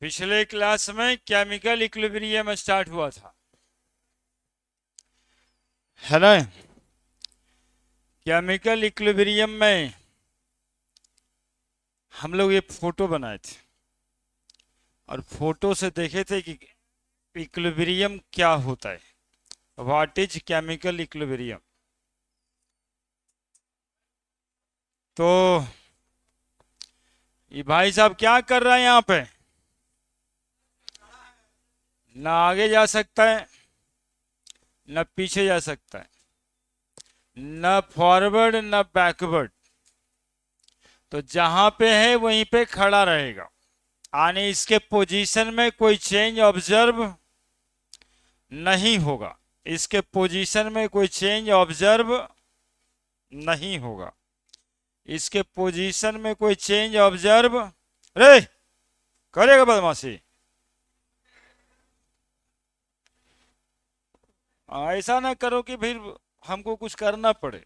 पिछले क्लास में chemical equilibrium start हुआ था, है ना। केमिकल इक्विलिब्रियम में हम लोग ये फोटो बनाए थे और फोटो से देखे थे कि इक्विलिब्रियम क्या होता है, व्हाट इज केमिकल इक्विलिब्रियम। तो ये भाई साहब क्या कर रहा है यहाँ पे, ना आगे जा सकता है न पीछे जा सकता है, न फॉरवर्ड न बैकवर्ड। तो जहां पे है वहीं पे खड़ा रहेगा, यानी इसके पोजीशन में कोई चेंज ऑब्जर्व नहीं होगा। इसके पोजीशन में कोई चेंज ऑब्जर्व नहीं होगा। इसके पोजीशन में कोई चेंज ऑब्जर्व रे करेगा बदमाशी। ऐसा ना करो कि फिर हमको कुछ करना पड़े।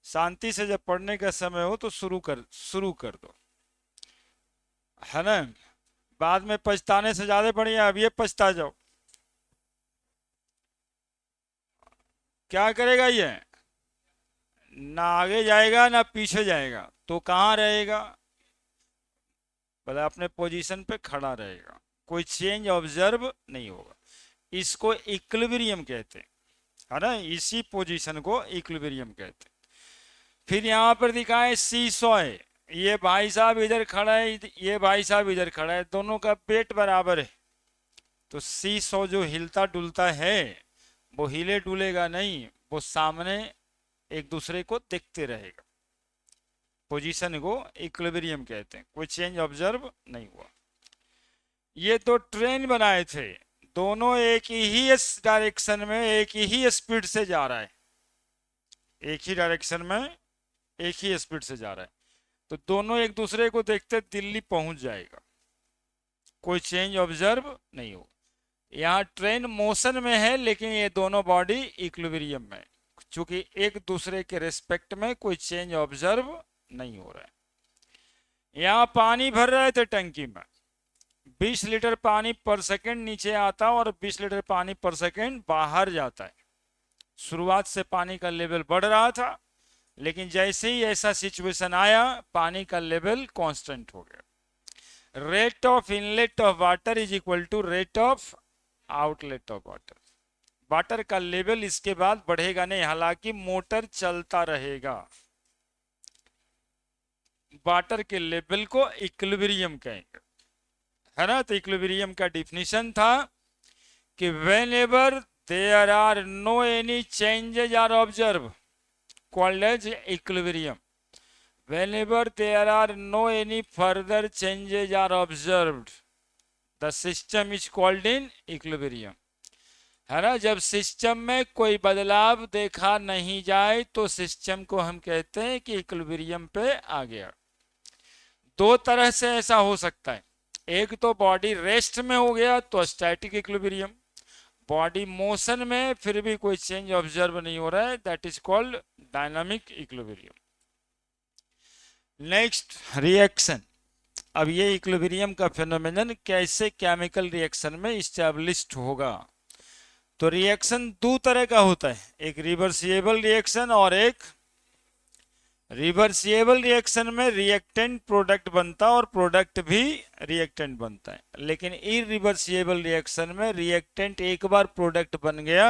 शांति से जब पढ़ने का समय हो तो शुरू कर दो, है ना। बाद में पछताने से ज्यादा बढ़िया अब ये पछता जाओ। क्या करेगा ये, ना आगे जाएगा ना पीछे जाएगा, तो कहाँ रहेगा, बोले अपने पोजीशन पे खड़ा रहेगा, कोई चेंज ऑब्जर्व नहीं होगा। इसको इक्विलिब्रियम कहते हैं, है ना। इसी पोजीशन को इक्विलिब्रियम कहते हैं। फिर यहाँ पर दिखाए सी सॉ है, ये भाई साहब इधर खड़ा है, ये भाई साहब इधर खड़ा है, दोनों का पेट बराबर है। तो सी सॉ जो हिलता डुलता है वो हिले डुलेगा नहीं, वो सामने एक दूसरे को देखते रहेगा। पोजीशन को इक्विलिब्रियम कहते हैं, कोई चेंज ऑब्जर्व नहीं हुआ। ये तो ट्रेन बनाए थे, दोनों एक ही डायरेक्शन में एक ही स्पीड से जा रहा है, एक ही डायरेक्शन में एक ही स्पीड से जा रहा है। तो दोनों एक दूसरे को देखते दिल्ली पहुंच जाएगा, कोई चेंज ऑब्जर्व नहीं हो। यहाँ ट्रेन मोशन में है लेकिन ये दोनों बॉडी इक्विलिब्रियम में, चूंकि एक दूसरे के रिस्पेक्ट में कोई चेंज ऑब्जर्व नहीं हो रहा है। यहाँ पानी भर रहे थे टंकी में, 20 लीटर पानी पर सेकंड नीचे आता और 20 लीटर पानी पर सेकंड बाहर जाता है। शुरुआत से पानी का लेवल बढ़ रहा था, लेकिन जैसे ही ऐसा सिचुएशन आया पानी का लेवल कांस्टेंट हो गया। Rate of inlet of water is equal to rate of outlet of water. Water का लेवल इसके बाद बढ़ेगा नहीं, हालांकि मोटर चलता रहेगा। वाटर के लेवल को इक्विलिब्रियम कहेंगे, है ना। तो इक्विलिब्रियम का डिफिनीशन था कि whenever there are no any changes are observe called as equilibrium. Whenever there are no any further changes are observed, the system is called in equilibrium, है ना। जब सिस्टम में कोई बदलाव देखा नहीं जाए तो सिस्टम को हम कहते हैं कि इक्विलिब्रियम पे आ गया। दो तरह से ऐसा हो सकता है, एक तो बॉडी रेस्ट में हो गया तो स्टैटिक इक्विलिब्रियम, बॉडी मोशन में फिर भी कोई चेंज ऑब्जर्व नहीं हो रहा है, that is called dynamic equilibrium. Next reaction. अब ये इक्विलिब्रियम का फेनोमेनन कैसे केमिकल रिएक्शन में इस्टेब्लिश्ड होगा। तो रिएक्शन दो तरह का होता है, एक रिवर्सिबल रिएक्शन और एक रिवर्सिबल रिएक्शन में रिएक्टेंट प्रोडक्ट बनता और प्रोडक्ट भी रिएक्टेंट बनता है, लेकिन इरिवर्सिबल रिएक्शन में रिएक्टेंट एक बार प्रोडक्ट बन गया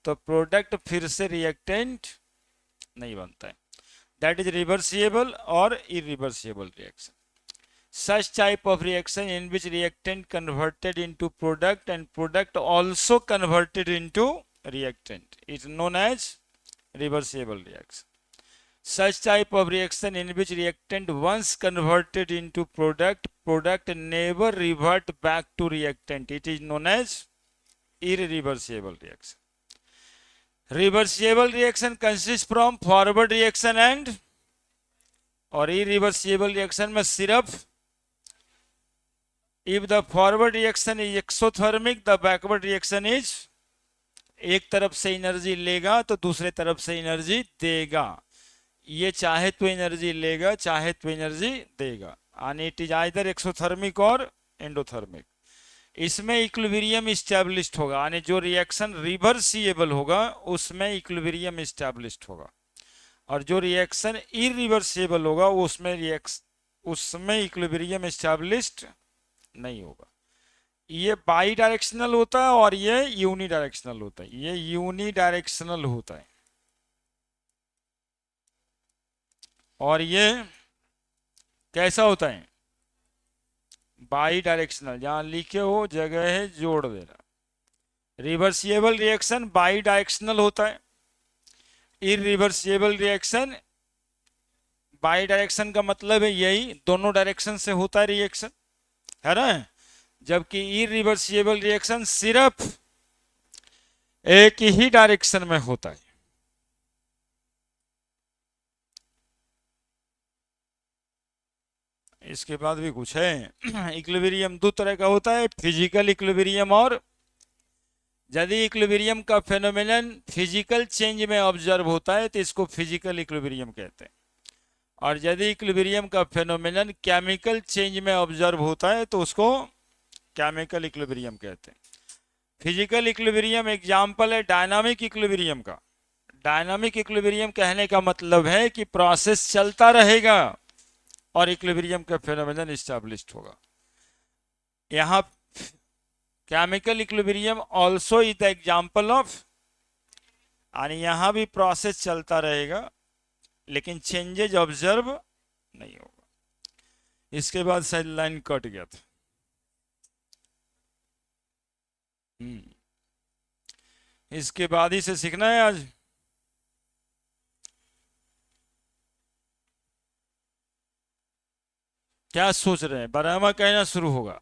तो प्रोडक्ट फिर से रिएक्टेंट नहीं बनता है। दैट इज रिवर्सिबल और irreversible reaction. such type of reaction in which reactant converted into product and product also converted into reactant is known as reversible reaction. Such type of reaction in which reactant once converted into product, product never revert back to reactant, it is known as irreversible reaction. Reversible reaction consists from forward reaction and और irreversible reaction में सिर्फ if the forward reaction is exothermic the backward reaction is, एक तरफ से energy लेगा तो दूसरे तरफ से एनर्जी देगा, ये चाहे तो एनर्जी लेगा चाहे तो एनर्जी देगा। यानी इट इज आइदर एक्सोथर्मिक और एंडोथर्मिक। इसमें इक्विलिब्रियम इस्टेब्लिश्ड होगा, यानी जो रिएक्शन रिवर्सिएबल होगा उसमें इक्विलिब्रियम इस्टेब्लिश्ड होगा, और जो रिएक्शन इरिवर्सिबल होगा उसमें इक्विलिब्रियम इस्टेब्लिश्ड नहीं होगा। ये बाई डायरेक्शनल होता है और ये यूनी डायरेक्शनल होता है। ये यूनी डायरेक्शनल होता है और ये कैसा होता है? By directional. जहां लिखे हो जगह है जोड़ देना। रिवर्सिबल रिएक्शन बाई डायरेक्शनल होता है, इरिवर्सिबल रिएक्शन बाई डायरेक्शन का मतलब है यही दोनों डायरेक्शन से होता है रिएक्शन, है ना। जबकि इरिवर्सिबल रिएक्शन सिर्फ एक ही डायरेक्शन में होता है। इसके बाद भी कुछ है। इक्विलिब्रियम दो तरह का होता है, फिजिकल इक्विलिब्रियम और यदि इक्विलिब्रियम का फेनोमेनन फिजिकल चेंज में ऑब्जर्व होता है तो इसको फिजिकल इक्विलिब्रियम कहते हैं, और यदि इक्विलिब्रियम का फेनोमेनन केमिकल चेंज में ऑब्जर्व होता है तो उसको केमिकल इक्विलिब्रियम कहते हैं। फिजिकल इक्विलिब्रियम एग्जाम्पल है डायनामिक इक्विलिब्रियम का। डायनामिक इक्विलिब्रियम कहने का मतलब है कि प्रोसेस चलता रहेगा और इक्विलिब्रियम का फेनोमेनन एस्टैब्लिश्ड होगा। यहाँ chemical equilibrium also is the example of, यानी यहाँ भी प्रोसेस चलता रहेगा लेकिन चेंजेज ऑब्जर्व नहीं होगा। इसके बाद शायद लाइन कट गया था। इसके बाद ही से सीखना है आज। क्या सोच रहे हैं? बरामा कहना शुरू होगा।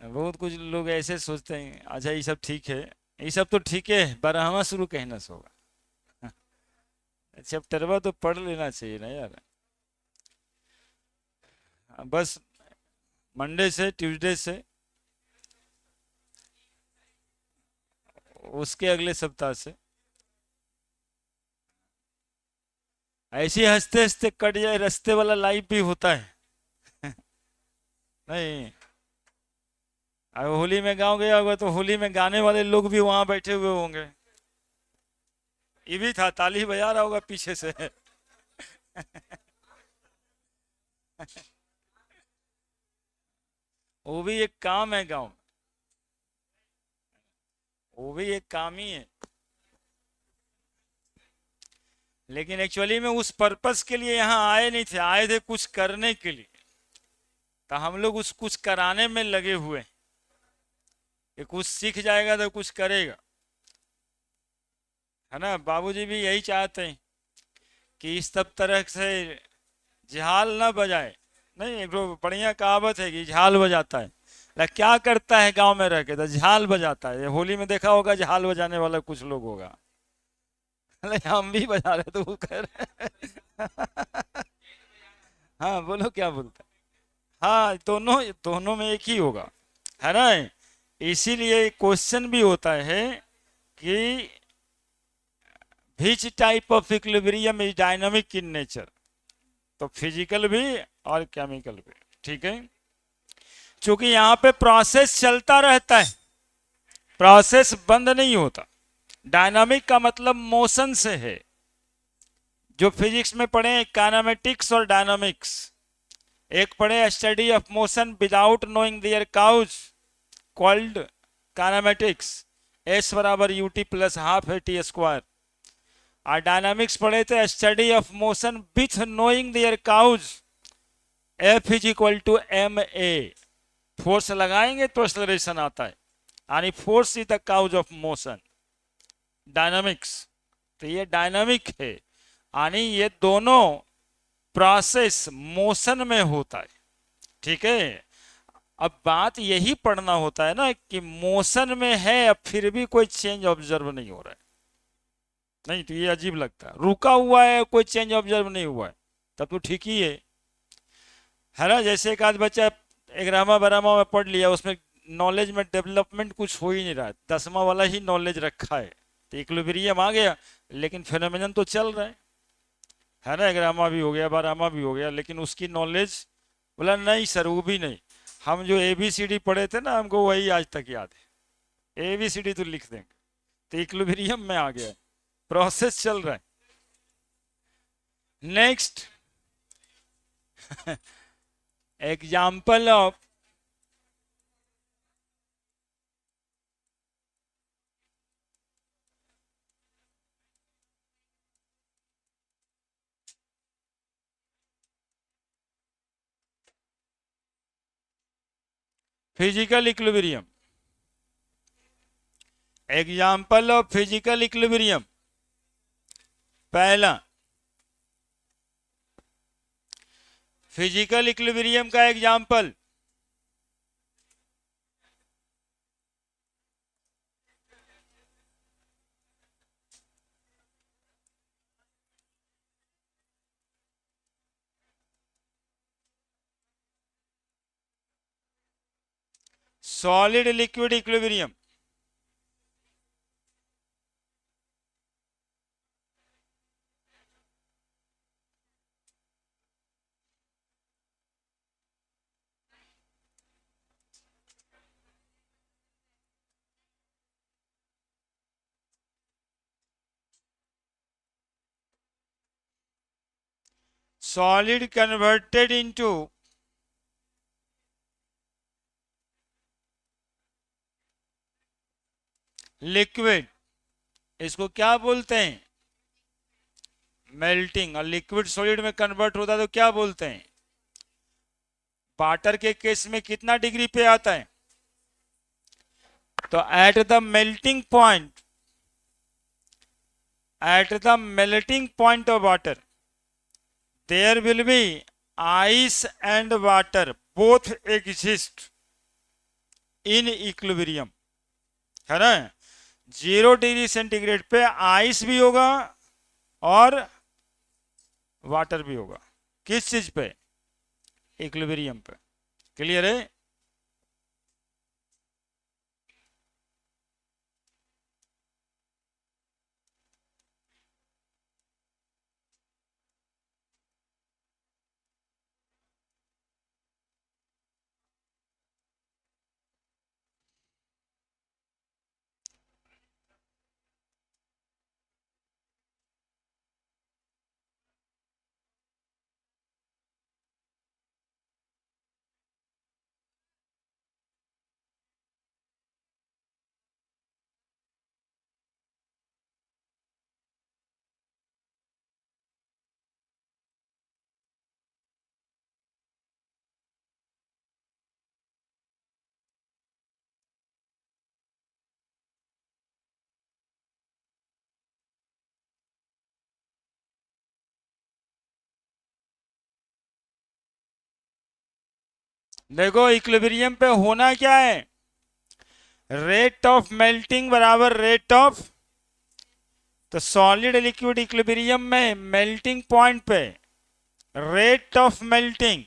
बहुत कुछ लोग ऐसे सोचते हैं, अच्छा ये सब ठीक है, ये सब तो ठीक है, बरामा शुरू कहना से होगा। चैप्टरवा तो पढ़ लेना चाहिए ना यार। बस मंडे से ट्यूसडे से उसके अगले सप्ताह से ऐसे हंसते हंसते कट जाए। रास्ते वाला लाइव भी होता है। नहीं, अब होली में गांव गया होगा तो होली में गाने वाले लोग भी वहां बैठे हुए होंगे। ये भी था, ताली बजा रहा होगा पीछे से। वो भी एक काम है गांव, वो भी एक काम ही है, लेकिन एक्चुअली में उस पर्पस के लिए यहाँ आए नहीं थे, आए थे कुछ करने के लिए। तो हम लोग उस कुछ कराने में लगे हुए, कि कुछ सीख जाएगा तो कुछ करेगा, है ना। बाबूजी भी यही चाहते हैं कि इस सब तरह से झाल ना बजाए। नहीं, एक बढ़िया कहावत है कि झाल बजाता है, क्या करता है गांव में रह के? तो झाल बजाता है। होली में देखा होगा झाल बजाने वाला कुछ लोग होगा। अरे हम भी बजा रहे तो वो कह रहे। हाँ बोलो क्या बोलता है। हाँ, दोनों दोनों में एक ही होगा, है ना। इसीलिए क्वेश्चन भी होता है कि which type of equilibrium is dynamic in nature, तो फिजिकल भी और केमिकल भी, ठीक है। क्योंकि यहाँ पे प्रोसेस चलता रहता है, प्रोसेस बंद नहीं होता। डायनामिक का मतलब मोशन से है। जो फिजिक्स में पढ़े काइनेमेटिक्स और डायनामिक्स, एक पढ़े study of motion without knowing their cause called kinematics, S बराबर यूटी प्लस हाफ है टी स्क्वायर। और डायनामिक्स पढ़े थे study of motion with knowing their cause, F is equal to M A. Force लगाएंगे तो acceleration आता है, यानी force is the cause of motion, dynamics. तो ये डायनामिक है, यानी ये दोनों प्रोसेस मोशन में होता है, ठीक है। अब बात यही पढ़ना होता है ना कि मोशन में है अब फिर भी कोई चेंज ऑब्जर्व नहीं हो रहा है। नहीं तो ये अजीब लगता है, रुका हुआ है कोई चेंज ऑब्जर्व नहीं हुआ है, तब तो ठीक ही है ना। जैसे एक आध बच्चा एक रामा बरामा में पढ़ लिया, उसमें नॉलेज में डेवलपमेंट कुछ हो ही नहीं रहा है, 10वां वाला ही नॉलेज रखा है, तो इक्विलिब्रियम आ गया लेकिन फेनोमेनन तो चल रहा है। है ना, ग्रामा भी हो गया, बारामा भी हो गया, लेकिन उसकी नॉलेज, बोला नहीं सर वो भी नहीं, हम जो ABCD पढ़े थे ना हमको वही आज तक याद है, ABCD तो लिख देंगे। तो इक्विलिब्रियम में आ गया है, प्रोसेस चल रहा है। Next example of physical equilibrium. Example of physical equilibrium. पहला, फिजिकल इक्विलिब्रियम का example, solid liquid equilibrium. Solid converted into liquid, इसको क्या बोलते हैं? मेल्टिंग। और लिक्विड सॉलिड में कन्वर्ट होता है तो क्या बोलते हैं? वाटर के केस में कितना डिग्री पे आता है? तो at the melting point, at the melting point of water there will be ice and water both exist in equilibrium, है ना। 0 डिग्री सेंटीग्रेड पे आइस भी होगा और वाटर भी होगा। किस चीज पे? इक्विलिब्रियम पे। क्लियर है? देखो इक्विलिब्रियम पे होना क्या है, रेट ऑफ मेल्टिंग बराबर रेट ऑफ, तो सॉलिड लिक्विड इक्विलिब्रियम में मेल्टिंग पॉइंट पे रेट ऑफ मेल्टिंग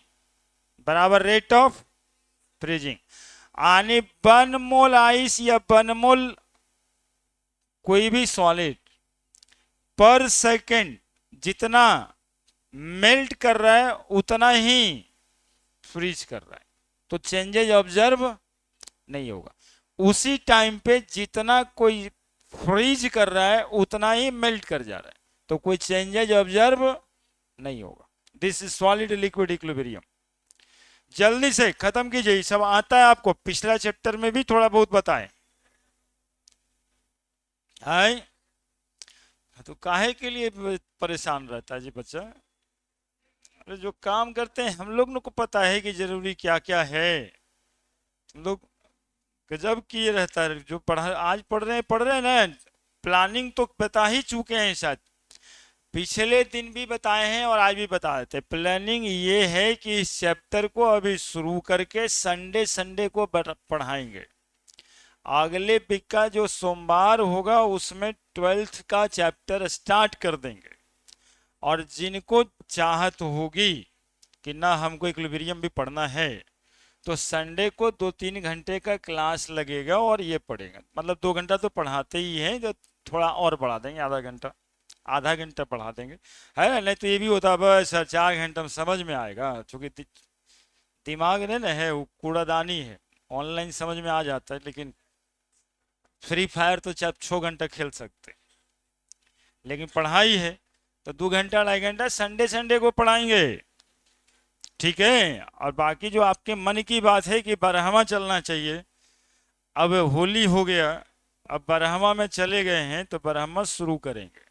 बराबर रेट ऑफ फ्रीजिंग। यानी 1 मोल आइस या 1 मोल कोई भी सॉलिड पर सेकेंड जितना मेल्ट कर रहा है उतना ही फ्रीज कर रहा है, तो चेंजेज ऑब्जर्व नहीं होगा। उसी टाइम पे जितना कोई फ्रीज कर रहा है उतना ही मेल्ट कर जा रहा है, तो कोई चेंजेज ऑब्जर्व नहीं होगा। This is solid liquid equilibrium. जल्दी से खत्म कीजिए, सब आता है आपको, पिछला चैप्टर में भी थोड़ा बहुत बताएं। है तो काहे के लिए परेशान रहता है जी बच्चा? अरे जो काम करते हैं हम लोग को पता है कि जरूरी क्या क्या है, हम लोग गजब किए रहता है। जो पढ़ा आज पढ़ रहे हैं ना, प्लानिंग तो बता ही चुके हैं शायद, पिछले दिन भी बताए हैं और आज भी बता देते। प्लानिंग ये है कि इस चैप्टर को अभी शुरू करके संडे संडे को पढ़ाएंगे। अगले वीक का जो सोमवार होगा उसमें 12th का चैप्टर स्टार्ट कर देंगे। और जिनको चाहत होगी कि ना हमको इक्विलिब्रियम भी पढ़ना है, तो संडे को 2-3 घंटे का क्लास लगेगा और ये पढ़ेगा। मतलब 2 घंटा तो पढ़ाते ही हैं, तो थोड़ा और बढ़ा देंगे, आधा घंटा। आधा घंटा पढ़ा देंगे, है ना। नहीं तो ये भी होता है बस सर 4 घंटा में समझ में आएगा, चूंकि दिमाग ने ना है वो कूड़ादानी है, ऑनलाइन समझ में आ जाता है, लेकिन फ्री फायर तो चाहे 6 घंटा खेल सकते हैं। लेकिन पढ़ाई है तो 2 घंटा 2.5 घंटा संडे संडे को पढ़ाएंगे, ठीक है। और बाकी जो आपके मन की बात है कि बरहमा चलना चाहिए, अब होली हो गया, अब बरहमा में चले गए हैं तो बरहमा शुरू करेंगे,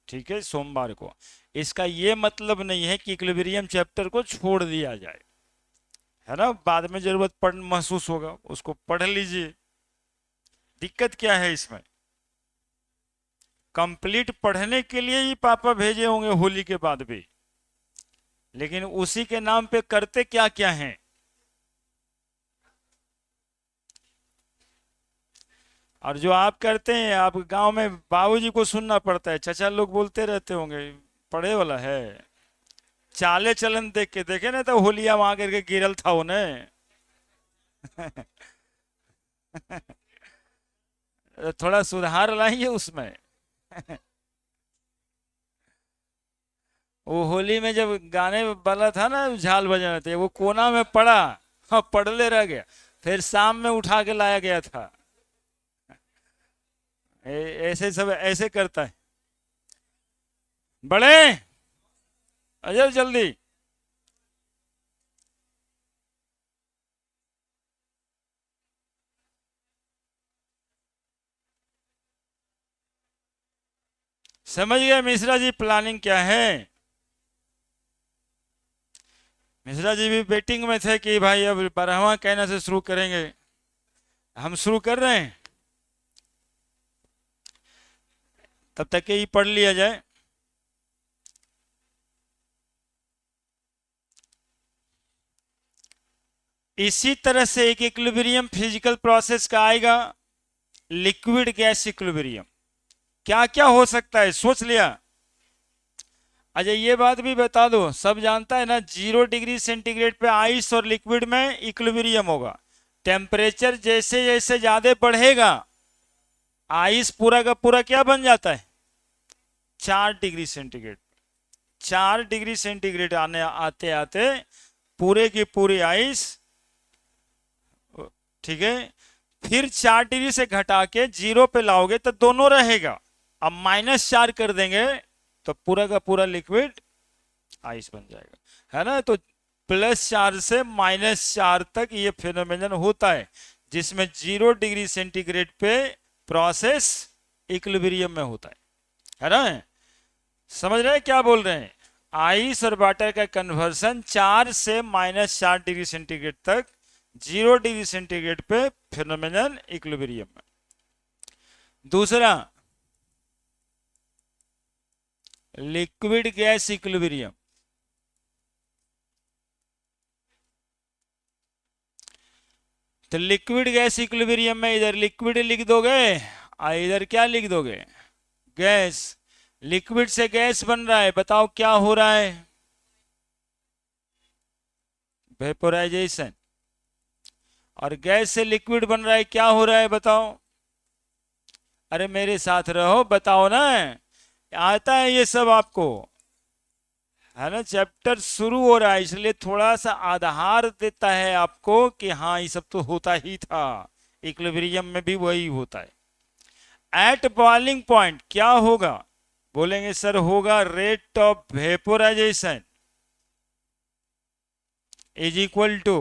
ठीक है, सोमवार को। इसका ये मतलब नहीं है कि इक्विलिब्रियम चैप्टर को छोड़ दिया जाए, है ना। बाद में जरूरत पड़ महसूस होगा उसको पढ़ लीजिए, दिक्कत क्या है इसमें। कंप्लीट पढ़ने के लिए ही पापा भेजे होंगे होली के बाद भी, लेकिन उसी के नाम पे करते क्या क्या हैं। और जो आप करते हैं, आप गांव में बाबूजी को सुनना पड़ता है, चचा लोग बोलते रहते होंगे पढ़े वाला है। चाले चलन देख के देखे ना, तो होलिया वहां करके गिरल था उन्हें। थोड़ा सुधार लाइए उसमें। वो होली में जब गाने वाला था ना, झाल बजाने थे, वो कोना में पड़ा, हाँ पड़ले रह गया, फिर शाम में उठा के लाया गया था। ऐसे सब ऐसे करता है। बड़े अजय जल्दी। समझ गए मिश्रा जी प्लानिंग क्या है। मिश्रा जी भी वेटिंग में थे कि भाई अब 12वां कहने से शुरू करेंगे, हम शुरू कर रहे हैं, तब तक ये पढ़ लिया जाए। इसी तरह से एक इक्विलिब्रियम फिजिकल प्रोसेस का आएगा, लिक्विड गैस इक्विलिब्रियम। क्या क्या हो सकता है सोच लिया। अच्छा ये बात भी बता दो, सब जानता है ना 0 डिग्री सेंटीग्रेड पे आइस और लिक्विड में इक्विलिब्रियम होगा। टेम्परेचर जैसे जैसे ज्यादा बढ़ेगा, आइस पूरा का पूरा क्या बन जाता है, 4 डिग्री सेंटीग्रेड। 4 डिग्री सेंटीग्रेड आने आते आते पूरे की पूरी आइस, ठीक है, फिर 4 डिग्री से घटा के 0 पे लाओगे तो दोनों रहेगा। अब -4 कर देंगे तो पूरा का पूरा लिक्विड आइस बन जाएगा, है ना। तो +4 से -4 तक ये फिनोमेनन होता है, जिसमें 0 डिग्री सेंटीग्रेड पे प्रोसेस इक्विलिब्रियम में होता है ना। समझ रहे हैं क्या बोल रहे हैं। आइस और वाटर का कन्वर्सन 4 से -4 डिग्री सेंटीग्रेड तक 0 डिग्री सेंटीग्रेड पे फिनोमेनन इक्विलिब्रियम में। दूसरा लिक्विड गैस इक्विलिब्रियम। तो लिक्विड गैस इक्विलिब्रियम में इधर लिक्विड लिख दोगे और इधर क्या लिख दोगे, गैस। लिक्विड से गैस बन रहा है, बताओ क्या हो रहा है, वेपोराइजेशन। और गैस से लिक्विड बन रहा है, क्या हो रहा है बताओ। अरे मेरे साथ रहो, बताओ ना, आता है ये सब आपको, है ना। चैप्टर शुरू हो रहा है इसलिए थोड़ा सा आधार देता है आपको कि हाँ ये सब तो होता ही था, इक्विलिब्रियम में भी वही होता है। एट बॉइलिंग पॉइंट क्या होगा, बोलेंगे सर होगा rate of vaporisation is equal to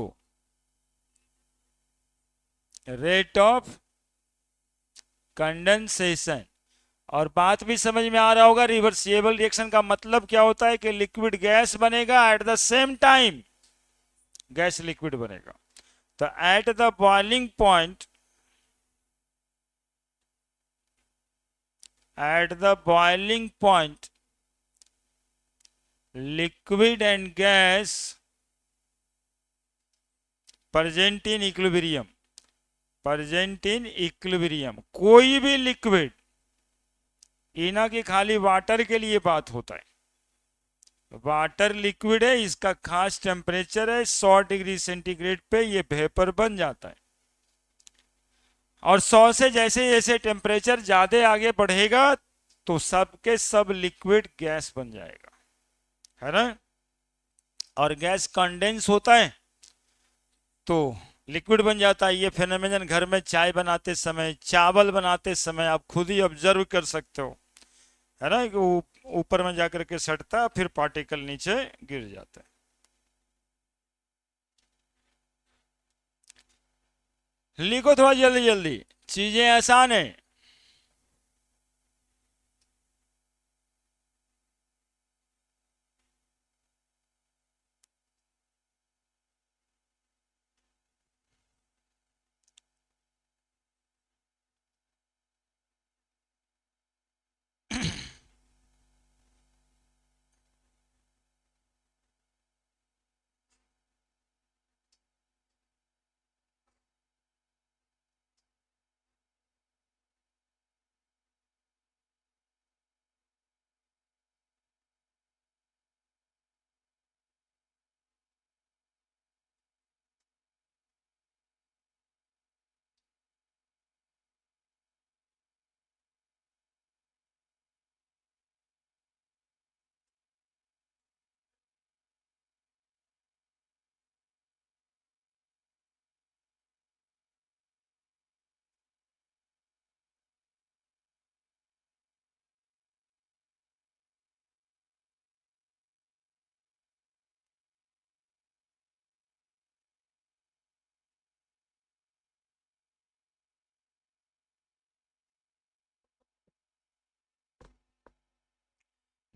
rate of condensation. और बात भी समझ में आ रहा होगा, रिवर्सिबल रिएक्शन का मतलब क्या होता है कि लिक्विड गैस बनेगा, at the same time gas liquid बनेगा। तो at the boiling point, at the boiling point liquid and gas present in equilibrium, present in equilibrium. कोई भी लिक्विड, इना की खाली वाटर के लिए बात होता है। वाटर लिक्विड है, इसका खास टेम्परेचर है 100 डिग्री सेंटीग्रेड पे ये वेपर बन जाता है। और 100 से जैसे जैसे टेम्परेचर ज्यादा आगे बढ़ेगा तो सब के सब लिक्विड गैस बन जाएगा, है ना। और गैस कंडेंस होता है तो लिक्विड बन जाता है। ये फेनोमेनन घर में चाय बनाते समय, चावल बनाते समय आप खुद ही ऑब्जर्व कर सकते हो, है ना, कि ऊपर में जाकर के सटता है, फिर पार्टिकल नीचे गिर जाता है। लिखो थोड़ा जल्दी जल्दी, चीजें आसान है।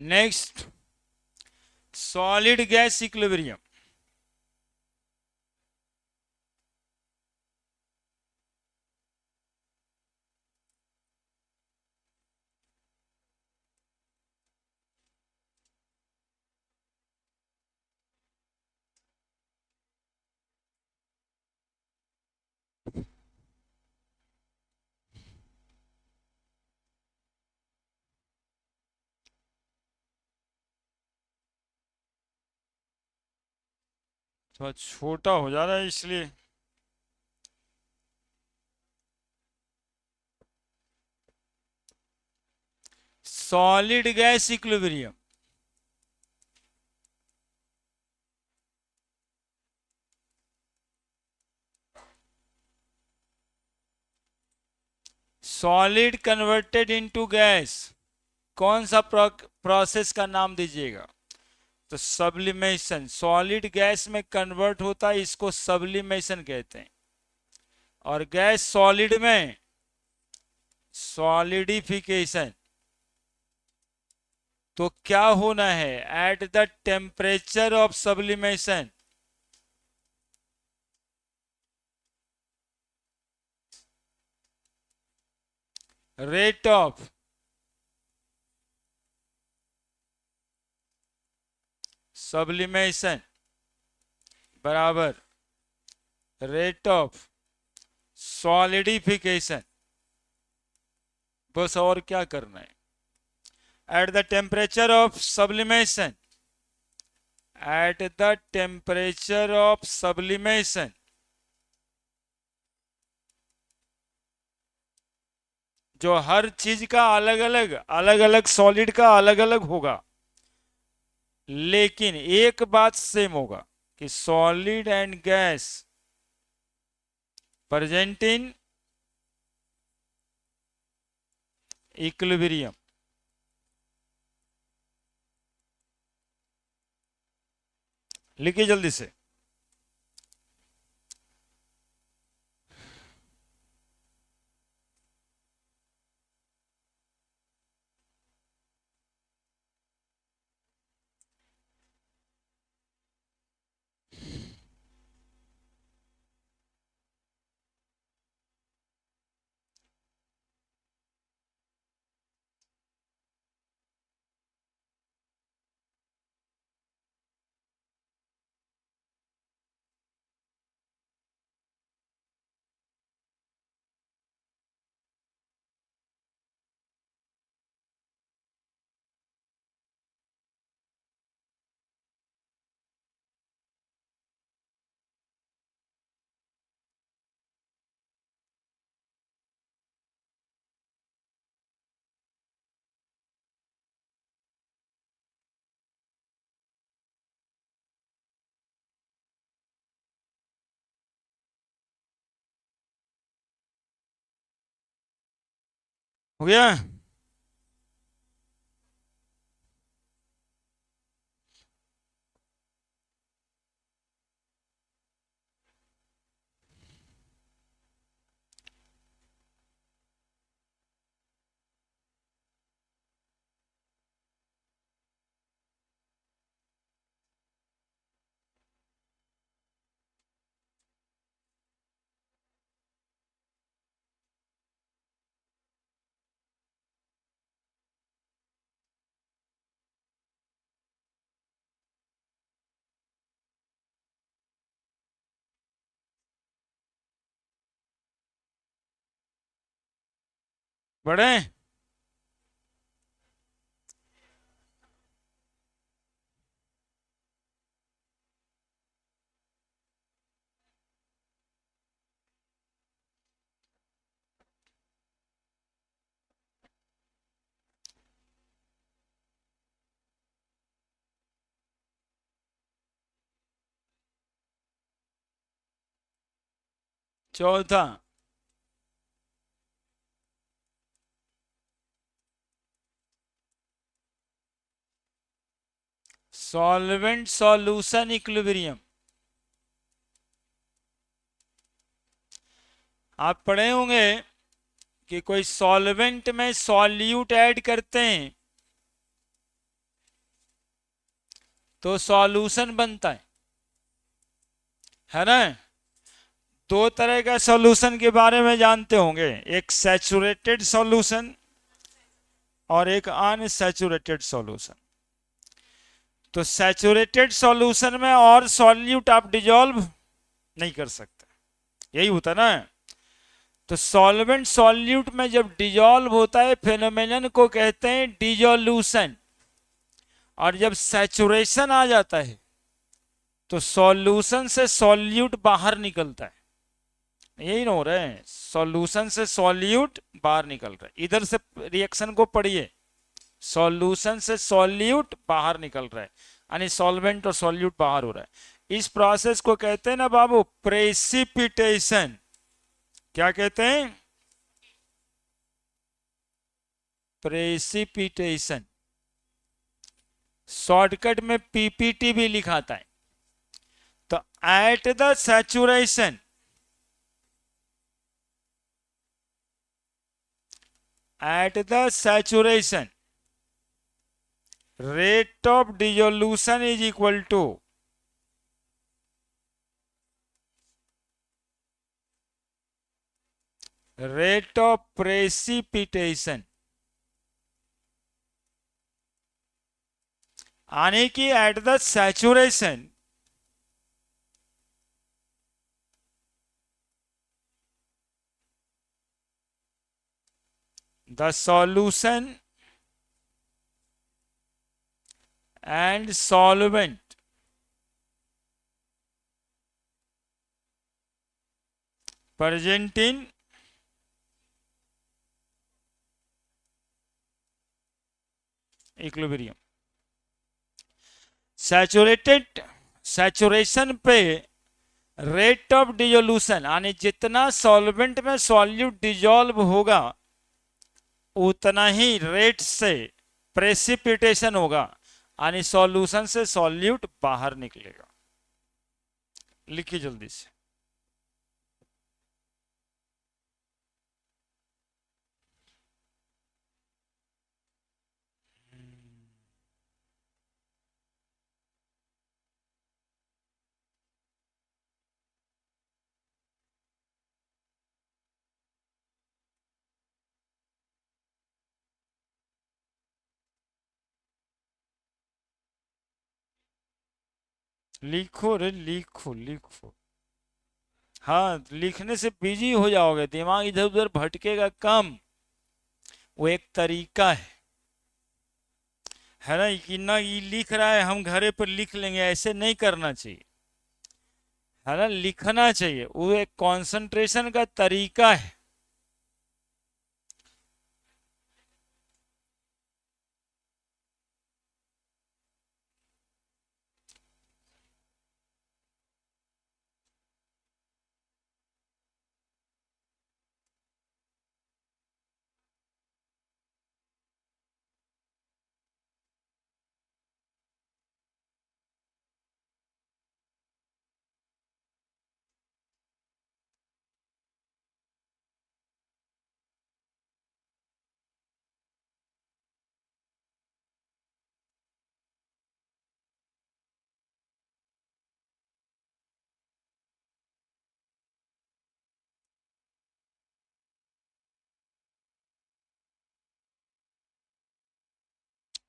Next, solid gas equilibrium. थोड़ा छोटा हो जा रहा है इसलिए। Solid gas equilibrium, solid converted into gas, कौन सा प्रोसेस का नाम दीजिएगा? तो सब्लिमेशन, सॉलिड गैस में कन्वर्ट होता है, इसको सब्लिमेशन कहते हैं। और गैस सॉलिड में सॉलिडिफिकेशन। तो क्या होना है? At the temperature of sublimation, rate of sublimation बराबर रेट ऑफ सॉलिडिफिकेशन। बस और क्या करना है? At the temperature of sublimation, at the temperature of sublimation, जो हर चीज का अलग अलग सॉलिड का अलग अलग होगा, लेकिन एक बात सेम होगा कि solid and gas present in equilibrium. लिखिए जल्दी से। हो गया। बढ़े। चौथा, सॉल्वेंट सॉल्यूशन इक्विलिब्रियम। आप पढ़े होंगे कि कोई सॉल्वेंट में सॉल्यूट ऐड करते हैं तो सॉल्यूशन बनता है ना। दो तरह का सॉल्यूशन के बारे में जानते होंगे, एक सैचुरेटेड सॉल्यूशन और एक अनसैचुरेटेड सॉल्यूशन। तो सैचुरेटेड सॉल्यूशन में और सॉल्यूट आप डिजॉल्व नहीं कर सकते, यही होता ना। तो सॉल्वेंट सॉल्यूट में जब डिजॉल्व होता है फेनोमेनन को कहते हैं डिजोल्यूशन। और जब सैचुरेशन आ जाता है तो सॉल्यूशन से सॉल्यूट बाहर निकलता है। यही ना हो रहा है, सॉल्यूशन से सॉल्यूट बाहर निकल रहा है। इधर से रिएक्शन को पढ़िए, सॉल्यूशन से सॉल्यूट बाहर निकल रहा है, यानी सॉल्वेंट और सॉल्यूट बाहर हो रहा है। इस प्रोसेस को कहते हैं ना बाबू प्रेसिपिटेशन। क्या कहते हैं? प्रेसिपिटेशन। शॉर्टकट में पीपीटी भी लिखाता है। तो at the saturation, at the saturation rate of dissolution is equal to rate of precipitation, यानी कि at the saturation the solution and solvent present in equilibrium. Saturated, saturation पे रेट ऑफ डिजोल्यूशन, यानी जितना solvent में solute dissolve होगा उतना ही rate से precipitation होगा, यानी सॉल्यूशन से सॉल्यूट बाहर निकलेगा। लिखिए जल्दी से। लिखो रे, लिखो लिखो। हाँ, लिखने से बिजी हो जाओगे, दिमाग इधर उधर भटकेगा कम। वो एक तरीका है ना, कि ना ये लिख रहा है हम घरे पर लिख लेंगे, ऐसे नहीं करना चाहिए, है ना। लिखना चाहिए, वो एक कंसंट्रेशन का तरीका है।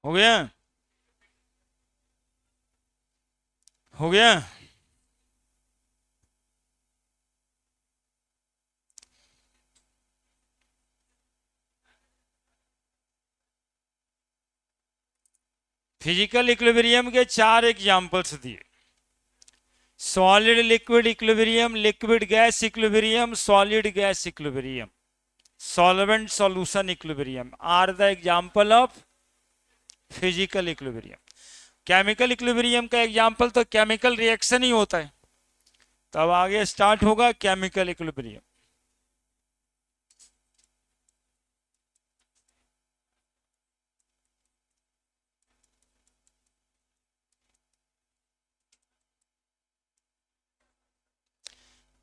हो गया? हो गया? फिजिकल इक्विलिब्रियम के 4 एग्जांपल्स दिए। Solid liquid equilibrium, liquid gas equilibrium, solid gas equilibrium, solvent solution equilibrium are the example of physical equilibrium. Chemical equilibrium का एग्जांपल तो केमिकल रिएक्शन ही होता है। तब आगे स्टार्ट होगा केमिकल इक्विलिब्रियम।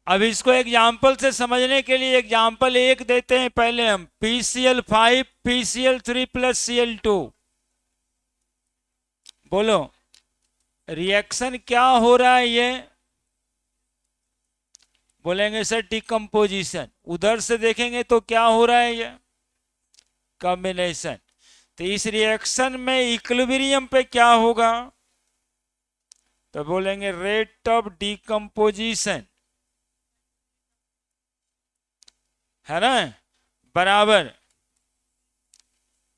अब इसको एग्जाम्पल से समझने के लिए एग्जाम्पल 1 देते हैं पहले हम। PCl5 PCl3 plus Cl2। बोलो रिएक्शन क्या हो रहा है ये? बोलेंगे सर डिकम्पोजिशन। उधर से देखेंगे तो क्या हो रहा है ये? कॉम्बिनेशन। तो इस रिएक्शन में इक्विलिब्रियम पे क्या होगा? तो बोलेंगे रेट ऑफ डिकम्पोजिशन, है ना, बराबर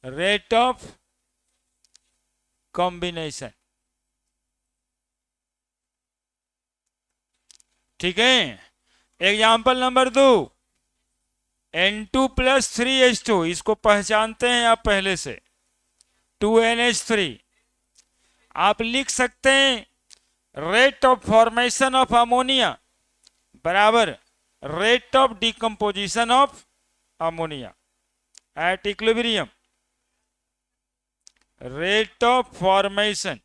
रेट ऑफ कॉम्बिनेशन। ठीक है। Example number 2, N2 plus 3H2। इसको पहचानते हैं आप पहले से, 2NH3। आप लिख सकते हैं rate of formation of ammonia बराबर rate of decomposition of ammonia at equilibrium. Rate of formation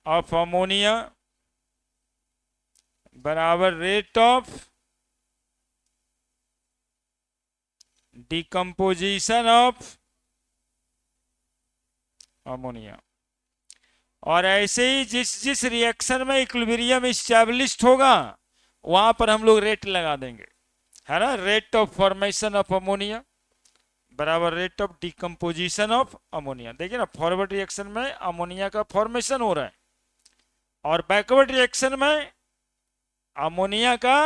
of ammonia बराबर rate of decomposition of ammonia. और ऐसे ही जिस जिस रिएक्शन में इक्विलिब्रियम इस्टेब्लिश्ड होगा वहां पर हम लोग रेट लगा देंगे, है ना। Rate of formation of ammonia बराबर rate of decomposition of ammonia. देखिए ना, फॉरवर्ड रिएक्शन में अमोनिया का फॉर्मेशन हो रहा है और बैकवर्ड रिएक्शन में अमोनिया का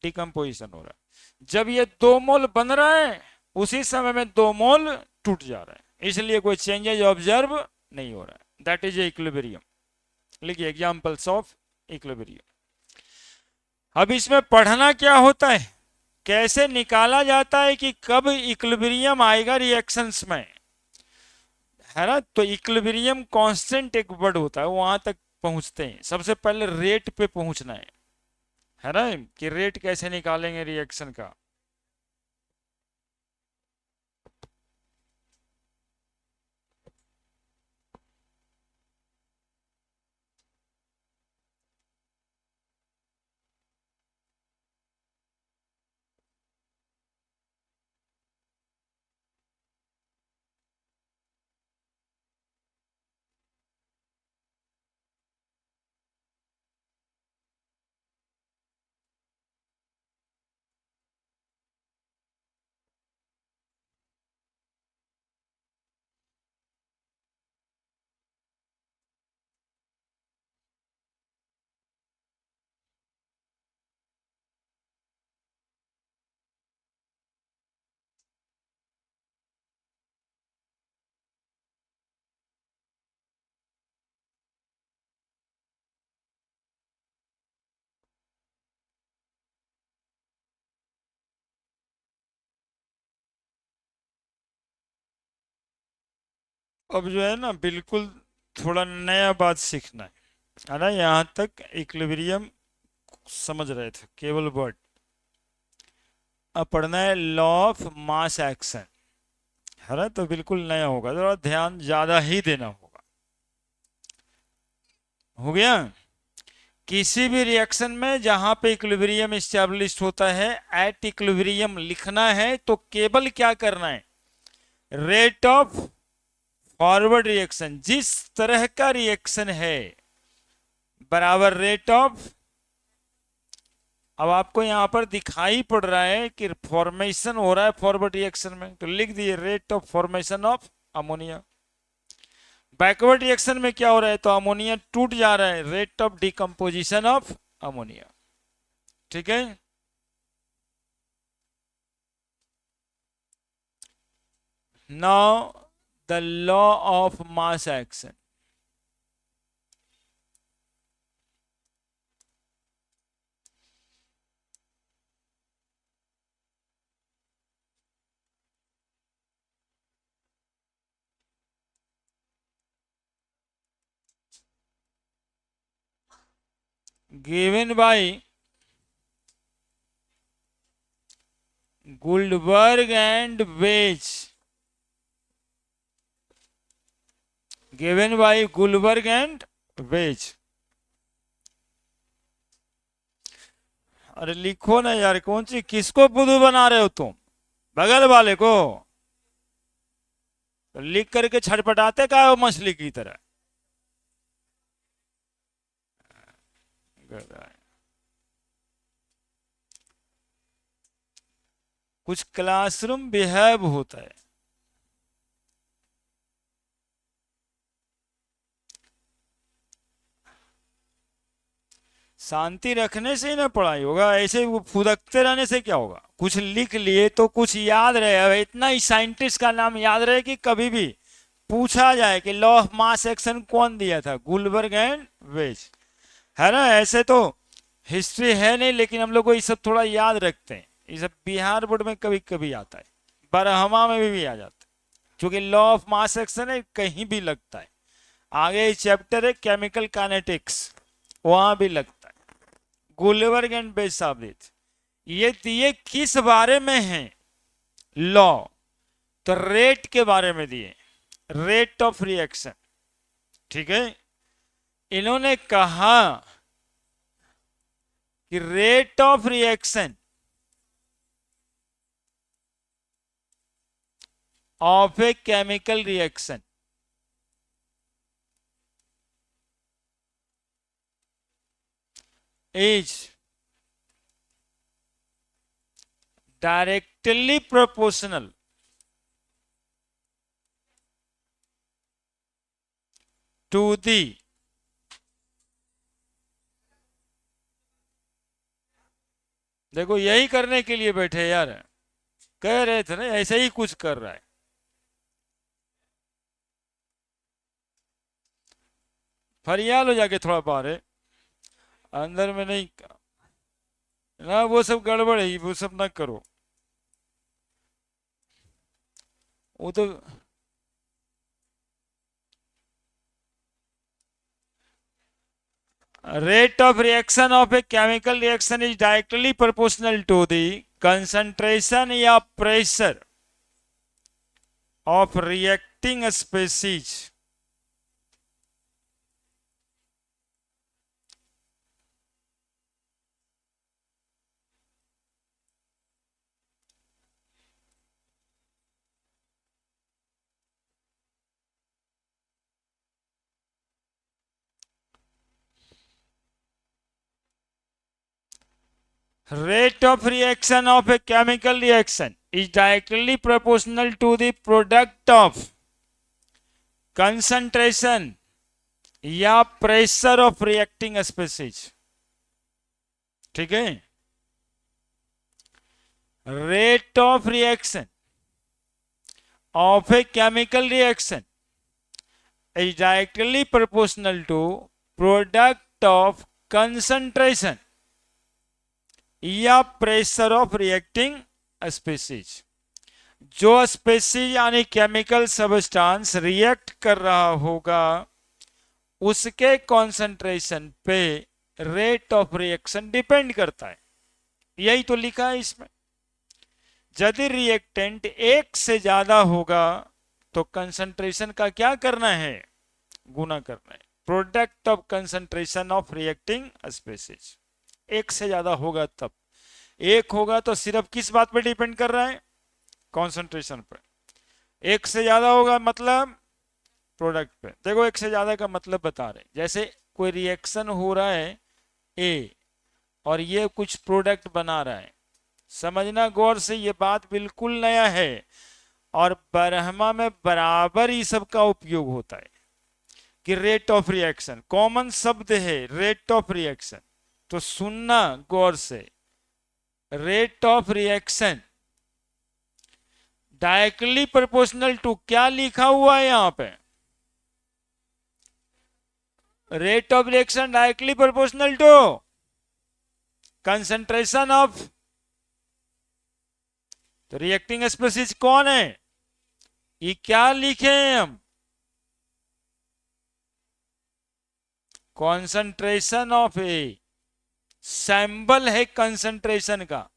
डिकम्पोजिशन हो रहा है। जब ये 2 मोल बन रहा है उसी समय में 2 मोल टूट जा रहा है, इसलिए कोई चेंजेज ऑब्जर्व नहीं हो रहा है। That is equilibrium. लिखिए एग्जांपल्स ऑफ इक्विलिब्रियम। अब इसमें पढ़ना क्या होता है, कैसे निकाला जाता है कि कब इक्विलिब्रियम आएगा रिएक्शंस में, है ना। तो इक्विलिब्रियम कांस्टेंट एक वर्ड होता है, वहां तक पहुंचते हैं। सबसे पहले रेट पे पहुंचना है ना, कि रेट कैसे निकालेंगे रिएक्शन का। अब जो है ना, बिल्कुल थोड़ा नया बात सीखना है ना। यहाँ तक इक्विलिब्रियम समझ रहे थे केवल वर्ड। अब पढ़ना है लॉ ऑफ मास एक्शन, है ना। तो बिल्कुल नया होगा, थोड़ा ध्यान ज्यादा ही देना होगा। हो गया। किसी भी रिएक्शन में जहां पे इक्विलिब्रियम एस्टैब्लिश्ड होता है, एट इक्विलिब्रियम लिखना है तो केवल क्या करना है, रेट ऑफ फॉरवर्ड रिएक्शन, जिस तरह का रिएक्शन है बराबर रेट ऑफ अब आपको यहां पर दिखाई पड़ रहा है कि फॉर्मेशन हो रहा है फॉरवर्ड रिएक्शन में, तो लिख दिए rate of formation of ammonia. Backward reaction में क्या हो रहा है, तो अमोनिया टूट जा रहा है, rate of decomposition of ammonia. ठीक है, now the law of mass action. given by Goldberg and Weiss, given by Goldberg and Weiss। अरे लिखो ना यार, कौन सी किसको बुद्धू बना रहे हो तुम, बगल वाले को? तो लिख करके छटपटाते का हो मछली की तरह। कुछ क्लासरूम बिहेव होता है। शांति रखने से ही ना पढ़ाई होगा, ऐसे वो फुदकते रहने से क्या होगा। कुछ लिख लिए तो कुछ याद रहे, इतना ही साइंटिस्ट का नाम याद रहे कि कभी भी पूछा जाए कि लॉ ऑफ मास एक्शन कौन दिया था, गुलबर्ग एंड वेज, है ना। ऐसे तो हिस्ट्री है नहीं, लेकिन हम लोग को ये सब थोड़ा याद रखते हैं। ये सब बिहार बोर्ड में कभी कभी आता है, बरहमा में भी आ जाता है, क्योंकि लॉ ऑफ मास एक्शन है, कहीं भी लगता है। आगे चैप्टर है केमिकल काइनेटिक्स, वहां भी लगता है। गुलबर्ग एंड बेज साबित ये किस बारे में है लॉ, तो रेट के बारे में दिए, रेट ऑफ रिएक्शन। ठीक है, इन्होंने कहा कि rate of reaction of a chemical reaction is directly proportional to the देखो यही करने के लिए बैठे यार, कह रहे थे ना ऐसे ही कुछ कर रहा है। फरियाल हो जाके थोड़ा बाहर है, अंदर में नहीं ना, वो सब गड़बड़ है, वो सब ना करो। वो तो rate of reaction of a chemical reaction is directly proportional to the concentration या pressure of reacting species rate of reaction of a chemical reaction is directly proportional to the product of concentration या pressure of reacting species। ठीक है, rate of reaction of a chemical reaction is directly proportional to product of concentration या pressure of reacting species. जो species यानी chemical substance react कर रहा होगा उसके कॉन्सेंट्रेशन पे रेट ऑफ रिएक्शन डिपेंड करता है। यही तो लिखा है इसमें। यदि रिएक्टेंट एक से ज्यादा होगा तो कंसंट्रेशन का क्या करना है, गुना करना है। Product of concentration of reacting species, एक से ज्यादा होगा तब। एक होगा तो सिर्फ किस बात पे डिपेंड कर रहा है, कॉन्सेंट्रेशन पे। एक से ज्यादा होगा मतलब प्रोडक्ट पे। देखो एक से ज्यादा का मतलब बता रहे, जैसे कोई रिएक्शन हो रहा है ए और ये कुछ प्रोडक्ट बना रहा है। समझना गौर से, ये बात बिल्कुल नया है और ब्रह्मा में बराबर ही सबका उपयोग होता है कि रेट ऑफ रिएक्शन कॉमन शब्द है, रेट ऑफ रिएक्शन। तो सुनना गौर से, rate of reaction directly proportional to, क्या लिखा हुआ है यहां पे, rate of reaction directly proportional to concentration of, तो रिएक्टिंग स्पीशीज कौन है, ये क्या लिखे हैं हम, कॉन्सेंट्रेशन ऑफ ए, सैंबल है कंसंट्रेशन का,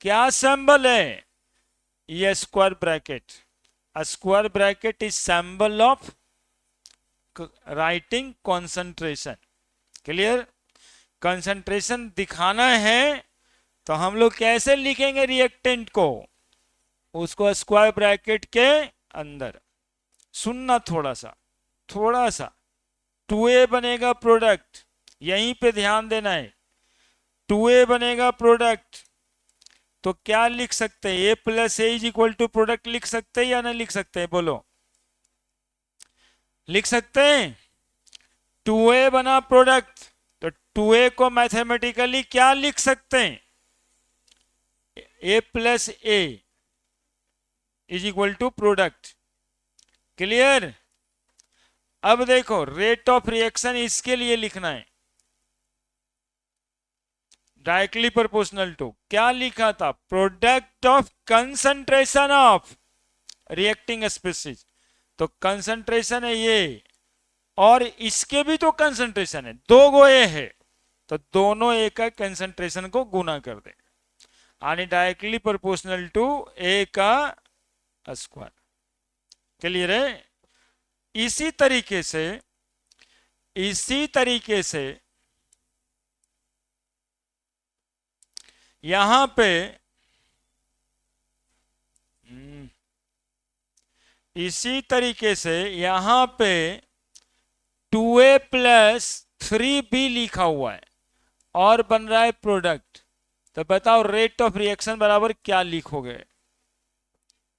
क्या सैंबल है, ये square bracket, square bracket is symbol of writing concentration. Clear, concentration दिखाना है तो हम लोग कैसे लिखेंगे रिएक्टेंट को, उसको स्क्वायर ब्रैकेट के अंदर। सुनना थोड़ा सा, थोड़ा सा, 2a बनेगा प्रोडक्ट, यहीं पे ध्यान देना है, 2a बनेगा प्रोडक्ट, तो क्या लिख सकते हैं, a plus A is equal to product लिख सकते हैं या नहीं लिख सकते हैं, बोलो, लिख सकते हैं। 2a बना प्रोडक्ट, तो 2a को मैथमेटिकली क्या लिख सकते हैं, a plus A is equal to product. Clear, अब देखो रेट ऑफ रिएक्शन इसके लिए लिखना है, डायरेक्टली प्रोपोर्शनल टू, क्या लिखा था, product of concentration of reacting species, तो कंसंट्रेशन है ये और इसके भी तो कंसंट्रेशन है, दो गो ए है, तो दोनों ए का कंसंट्रेशन को गुना कर दे, यानी डायरेक्टली प्रोपोर्शनल टू ए का स्क्वायर। क्लियर है, इसी तरीके से यहां पे इसी तरीके से यहां पे 2a प्लस 3b लिखा हुआ है और बन रहा है प्रोडक्ट, तो बताओ रेट ऑफ रिएक्शन बराबर क्या लिखोगे,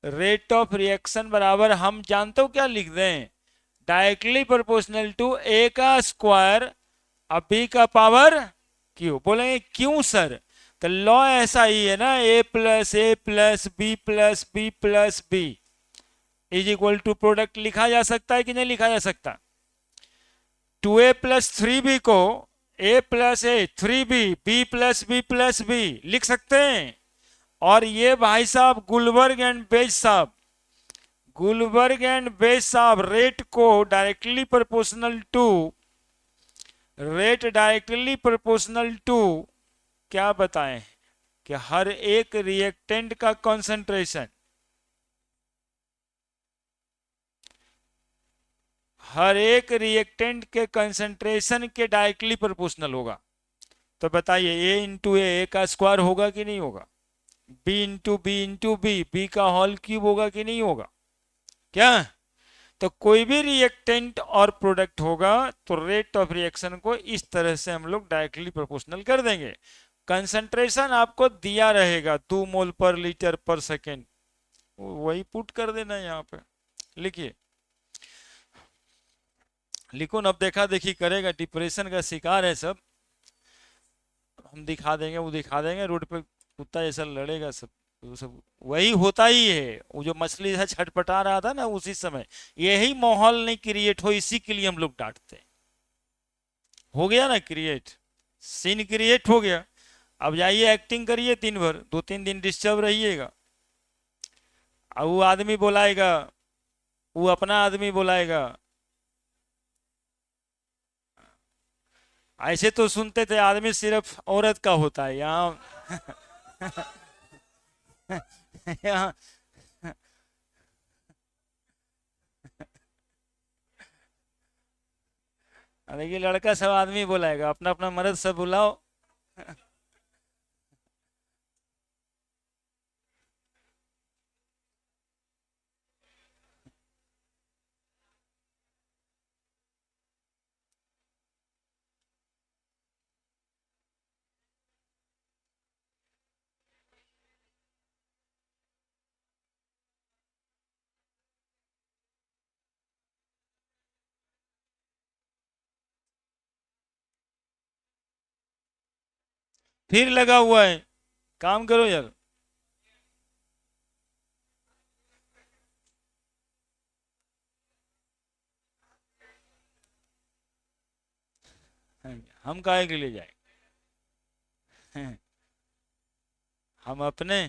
रेट ऑफ रिएक्शन बराबर हम जानते हो क्या लिख दें, डायरेक्टली प्रोपोर्शनल टू ए का स्क्वायर अब बी का पावर क्यू। बोलेंगे क्यों सर, तो लॉ ऐसा ही है ना, A plus B is equal to product लिखा जा सकता है कि नहीं लिखा जा सकता। 2a प्लस 3b को a plus A 3b b plus B लिख सकते हैं। और ये भाई साहब गुलबर्ग एंड बेज साहब रेट को डायरेक्टली प्रोपोर्शनल टू क्या बताएं कि हर एक रिएक्टेंट का कंसंट्रेशन हर एक रिएक्टेंट के कंसंट्रेशन के डायरेक्टली प्रोपोर्शनल होगा। तो बताइए a इंटू ए का स्क्वायर होगा कि नहीं होगा, b इंटू बी का होल क्यूब होगा कि नहीं होगा, क्या, तो कोई भी रिएक्टेंट और प्रोडक्ट होगा तो रेट ऑफ रिएक्शन को इस तरह से हम लोग डायरेक्टली प्रोपोर्शनल कर देंगे। कंसंट्रेशन आपको दिया रहेगा 2 मोल पर लीटर पर सेकेंड, वही पुट कर देना यहाँ पे, लिखिए, लिखो ना, अब देखा देखी करेगा, डिप्रेशन का शिकार है सब, हम दिखा देंगे वो दिखा देंगे, रोड पे कुत्ता जैसा लड़ेगा सब, वो सब वही होता ही है। वो जो मछली है छटपटा रहा था ना उसी समय, यही माहौल नहीं क्रिएट हो, इसी के लिए हम लोग डांटते हैं। हो गया ना क्रिएट, सीन क्रिएट हो गया, अब जाइए एक्टिंग करिए दिन भर, 2-3 दिन डिस्टर्ब रहिएगा, अब वो आदमी बुलाएगा, वो अपना आदमी बुलाएगा। ऐसे तो सुनते थे आदमी सिर्फ औरत का होता है, यहाँ यहाँ देखिए लड़का सब आदमी बुलाएगा, अपना अपना मर्द सब बुलाओ। फिर लगा हुआ है, काम करो यार। हम काहे के लिए जाए? हम अपने,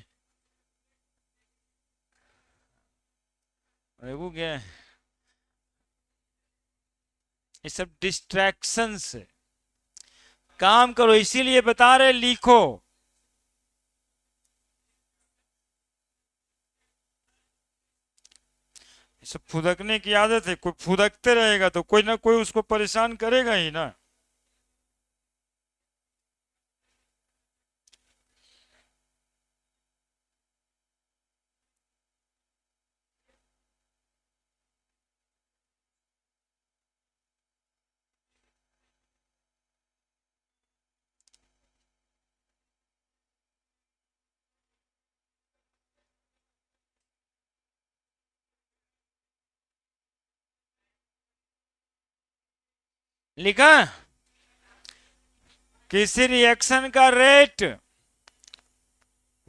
वो क्या है, ये सब डिस्ट्रैक्शन है। काम करो, इसीलिए बता रहे लिखो। ये सब फुदकने की आदत है, कोई फुदकते रहेगा तो कोई ना कोई उसको परेशान करेगा ही ना। लिखा, किसी रिएक्शन का रेट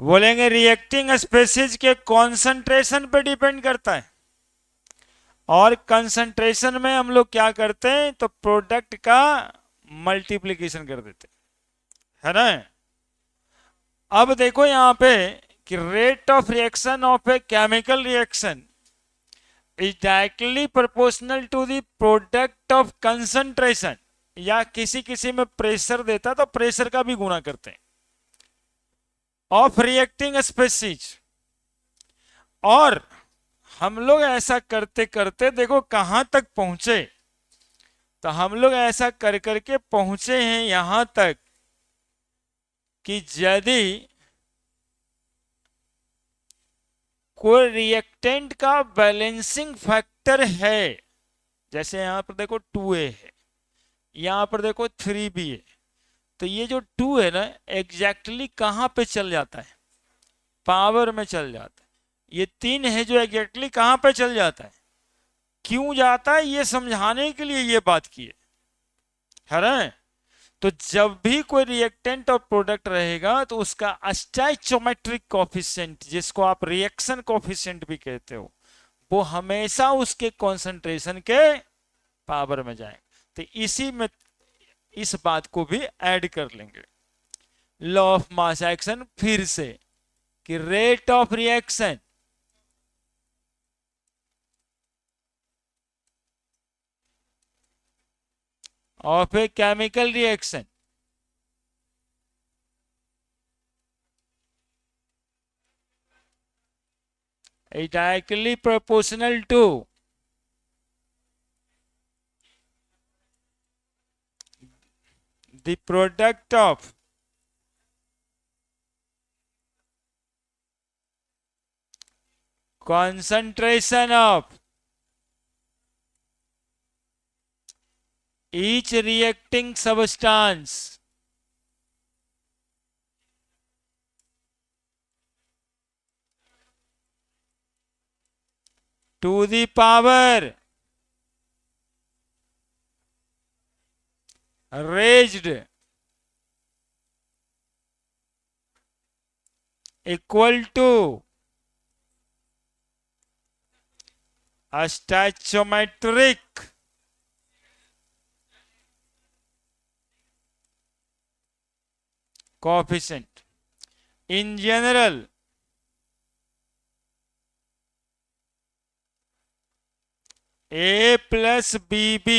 बोलेंगे रिएक्टिंग स्पेसीज के कॉन्सेंट्रेशन पे डिपेंड करता है, और कंसंट्रेशन में हम लोग क्या करते हैं, तो प्रोडक्ट का मल्टीप्लिकेशन कर देते है ना। अब देखो यहां पे कि rate of reaction of a chemical reaction is directly proportional to the product of concentration, या किसी किसी में प्रेशर देता तो प्रेशर का भी गुणा करते हैं, ऑफ रिएक्टिंग स्पेसीज। और हम लोग ऐसा करते करते देखो कहां तक पहुंचे, तो हम लोग ऐसा कर करके पहुंचे हैं यहां तक कि यदि कोई रिएक्टेंट का बैलेंसिंग फैक्टर है, जैसे यहां पर देखो 2A है, यहां पर देखो 3B है, तो ये जो 2 है ना एग्जैक्टली कहां पे चल जाता है, पावर में चल जाता है। ये 3 है जो एग्जैक्टली कहां पे चल जाता है, क्यों जाता है, ये समझाने के लिए ये बात की है ना। तो जब भी कोई रिएक्टेंट और प्रोडक्ट रहेगा तो उसका स्टोइचोमेट्रिक कोफिशिएंट, जिसको आप रिएक्शन कोफिशिएंट भी कहते हो, वो हमेशा उसके कंसंट्रेशन के पावर में जाएगा। तो इसी में इस बात को भी ऐड कर लेंगे। लॉ ऑफ मास एक्शन फिर से कि rate of reaction of a chemical reaction is directly proportional to the product of concentration of each reacting substance to the power raised equal to a stoichiometric coefficient. In general, A plus BB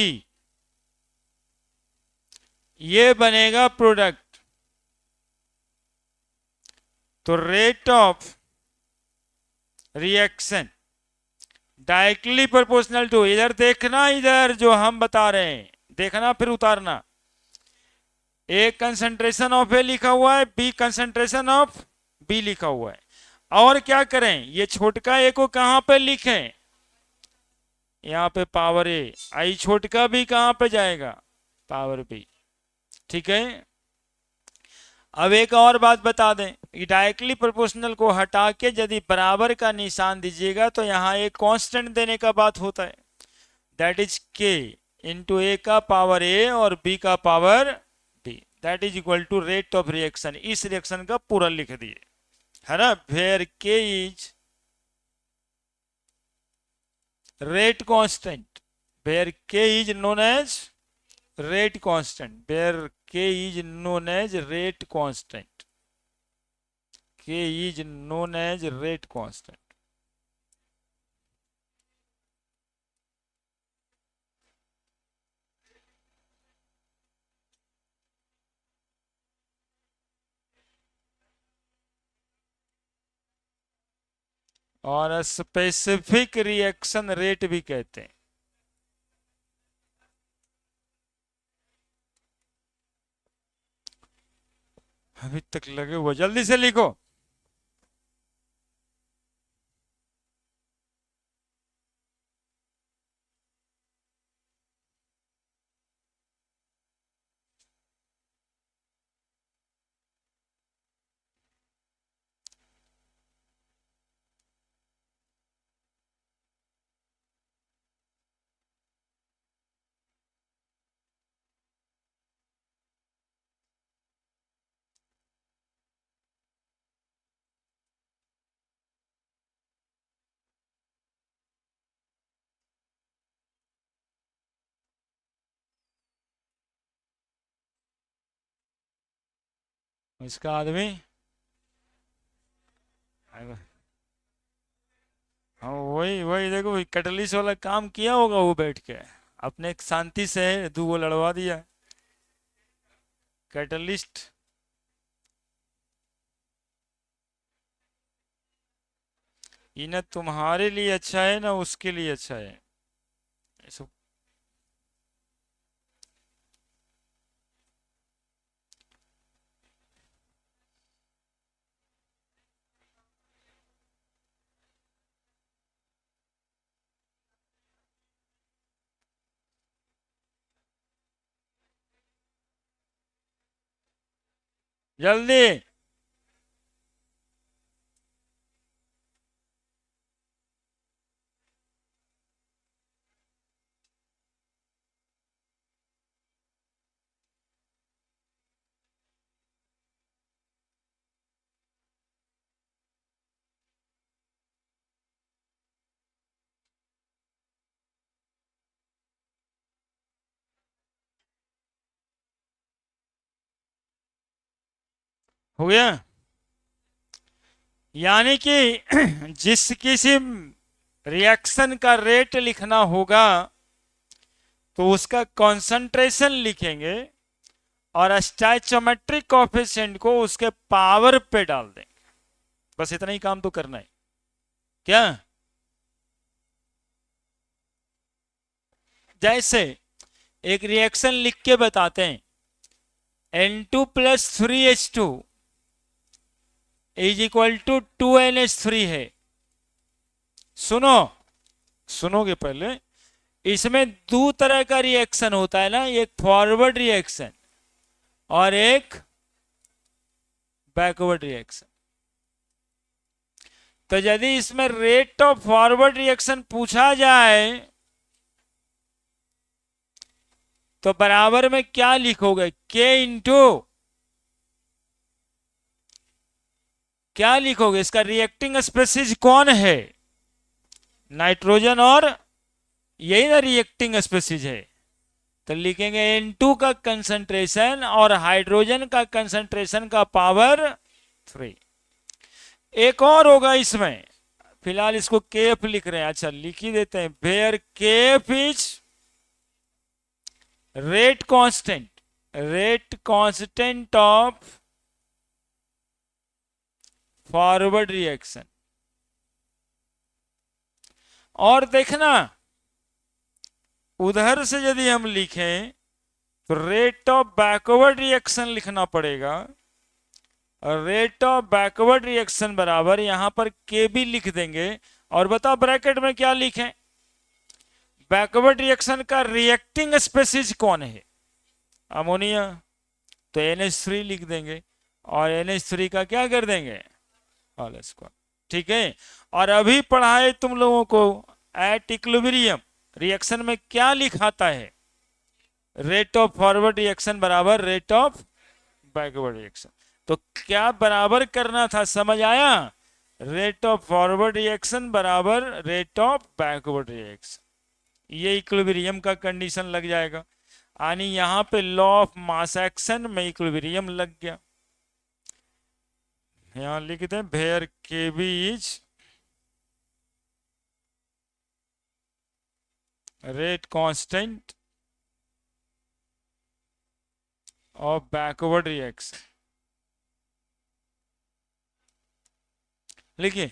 ये बनेगा प्रोडक्ट। तो rate of reaction directly proportional to, इधर देखना, इधर जो हम बता रहे हैं देखना फिर उतारना। ए कंसंट्रेशन ऑफ ए लिखा हुआ है, बी कंसंट्रेशन ऑफ बी लिखा हुआ है, और क्या करें, ये छोटका ए को कहां पे लिखें, यहां पे पावर ए, आई छोटका भी कहां पे जाएगा, पावर बी। ठीक है। अब एक और बात बता दें कि डायरेक्टली प्रोपोर्शनल को हटा के यदि बराबर का निशान दीजिएगा तो यहां एक कांस्टेंट देने का बात होता है, that is K into A का पावर ए और बी का power B. That is equal to rate of reaction, इस रिएक्शन का पूरा लिख दिए, है ना। Where K is rate constant, where K is known as rate constant, where K is known as rate constant, K is known as rate constant. और specific reaction rate भी कहते हैं। अभी तक लगे हुए, जल्दी से लिखो। इसका आदमी, हाँ वही वही देखो, वही कैटलिस्ट वाला काम किया होगा वो बैठ के, अपने शांति से दो वो लड़वा दिया कैटलिस्ट। ये ना तुम्हारे लिए अच्छा है ना उसके लिए अच्छा है, सब। जल्दी। हो गया, यानी कि जिस किसी रिएक्शन का रेट लिखना होगा तो उसका कंसंट्रेशन लिखेंगे और स्टोइचोमेट्रिक कोएफिशिएंट को उसके पावर पे डाल देंगे, बस इतना ही काम तो करना है। क्या, जैसे एक रिएक्शन लिख के बताते हैं, N2 plus 3H2 is equal to 2NH3 है। सुनो, सुनोगे पहले, इसमें दो तरह का रिएक्शन होता है ना, एक फॉरवर्ड रिएक्शन और एक बैकवर्ड रिएक्शन। तो यदि इसमें रेट ऑफ फॉरवर्ड रिएक्शन पूछा जाए तो बराबर में क्या लिखोगे, K इंटू क्या लिखोगे, इसका रिएक्टिंग स्पेसीज कौन है, नाइट्रोजन, और यही ना रिएक्टिंग स्पेसीज है। तो लिखेंगे N2 का कंसंट्रेशन और हाइड्रोजन का कंसंट्रेशन का पावर 3। एक और होगा इसमें, फिलहाल इसको केफ लिख रहे हैं, अच्छा लिख ही देते हैं, where K F is rate constant of forward reaction. और देखना उधर से यदि हम लिखें तो रेट ऑफ बैकवर्ड रिएक्शन लिखना पड़ेगा, और रेट ऑफ बैकवर्ड रिएक्शन बराबर यहां पर के भी लिख देंगे, और बताओ ब्रैकेट में क्या लिखें, बैकवर्ड रिएक्शन का रिएक्टिंग स्पेसीज कौन है, अमोनिया, तो NH3 लिख देंगे, और NH3 का क्या कर देंगे, ऑल स्क्वायर। ठीक है, और अभी पढ़ाए तुम लोगों को एट इक्विलिब्रियम रिएक्शन में क्या लिखाता है, रेट ऑफ फॉरवर्ड रिएक्शन बराबर रेट ऑफ बैकवर्ड रिएक्शन। तो क्या बराबर करना था, समझ आया? रेट ऑफ फॉरवर्ड रिएक्शन बराबर रेट ऑफ बैकवर्ड रिएक्शन, ये इक्विलिब्रियम का कंडीशन लग जाएगा। यानी यहां पे लॉ ऑफ मास एक्शन में इक्विलिब्रियम लग गया। यहां लिख दें where K B is rate constant of backward reaction. लिखिए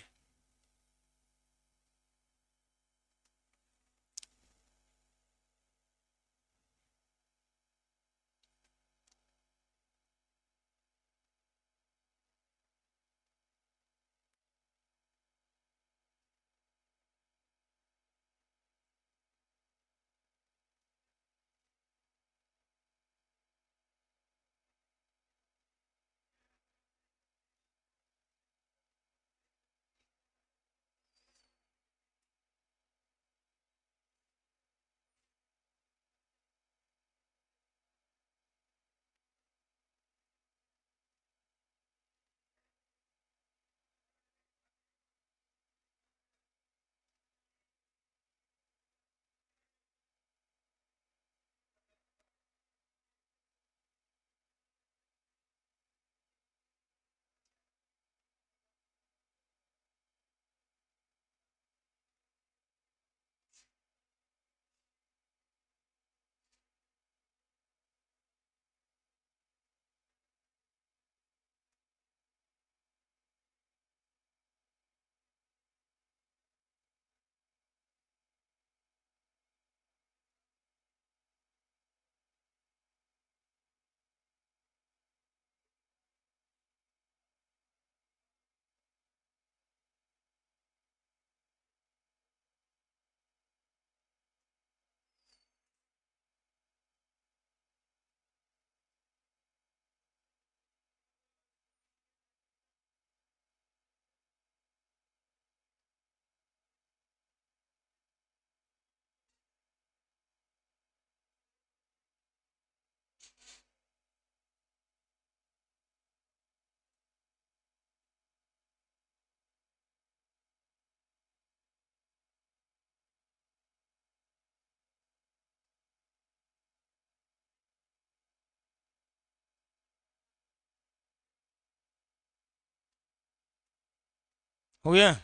हो गया।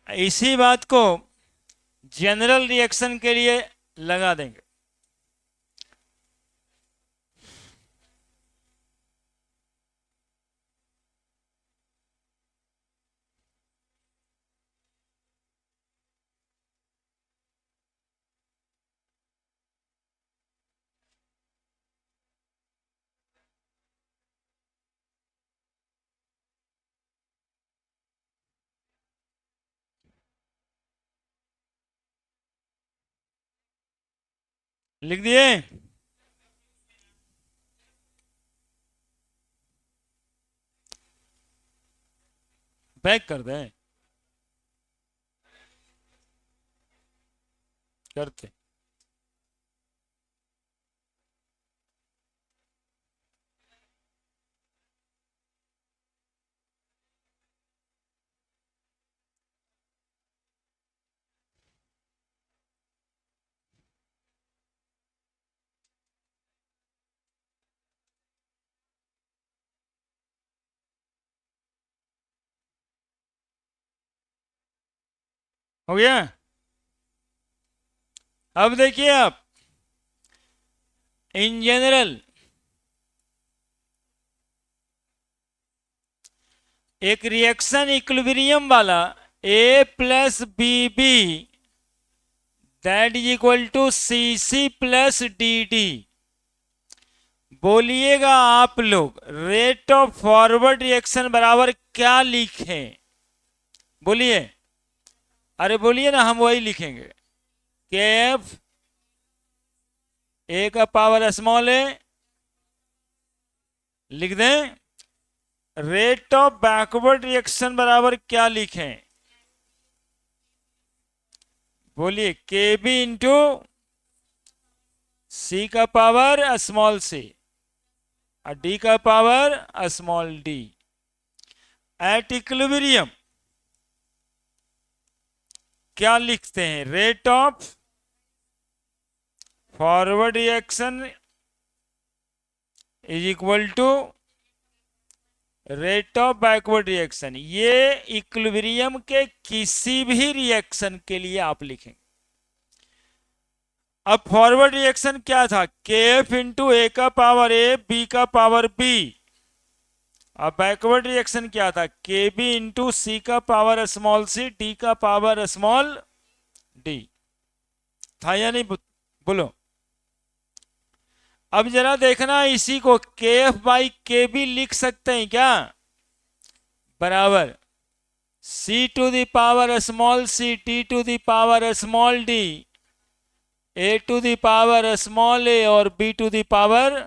इसी बात को जनरल रिएक्शन के लिए लगा देंगे। लिख दिए? बैक कर दें? करते। हो गया। अब देखिए आप, इन जनरल एक रिएक्शन इक्विलिब्रियम वाला A plus B B that is equal to C C plus D D. बोलिएगा आप लोग रेट ऑफ फॉरवर्ड रिएक्शन बराबर क्या लिखें? बोलिए, अरे बोलिए ना, हम वही लिखेंगे। के एफ ए का पावर स्मॉल ए, लिख दें। रेट ऑफ बैकवर्ड रिएक्शन बराबर क्या लिखें? बोलिए, के बी इंटू सी का पावर स्मॉल सी। डी का power small D. At equilibrium क्या लिखते हैं? Rate of forward reaction is equal to rate of backward reaction. ये इक्विलिब्रियम के किसी भी रिएक्शन के लिए आप लिखें। अब फॉरवर्ड रिएक्शन क्या था? के एफ इंटू ए का पावर ए बी का पावर बी। अब बैकवर्ड रिएक्शन क्या था? के बी इंटू सी का पावर स्मॉल सी डी का पावर स्मॉल डी। था या नहीं? बोलो। अब जरा देखना, इसी को के एफ बाई के बी लिख सकते हैं क्या? बराबर C to the power small C T to the power small D A to the power small A और बी टू द पावर।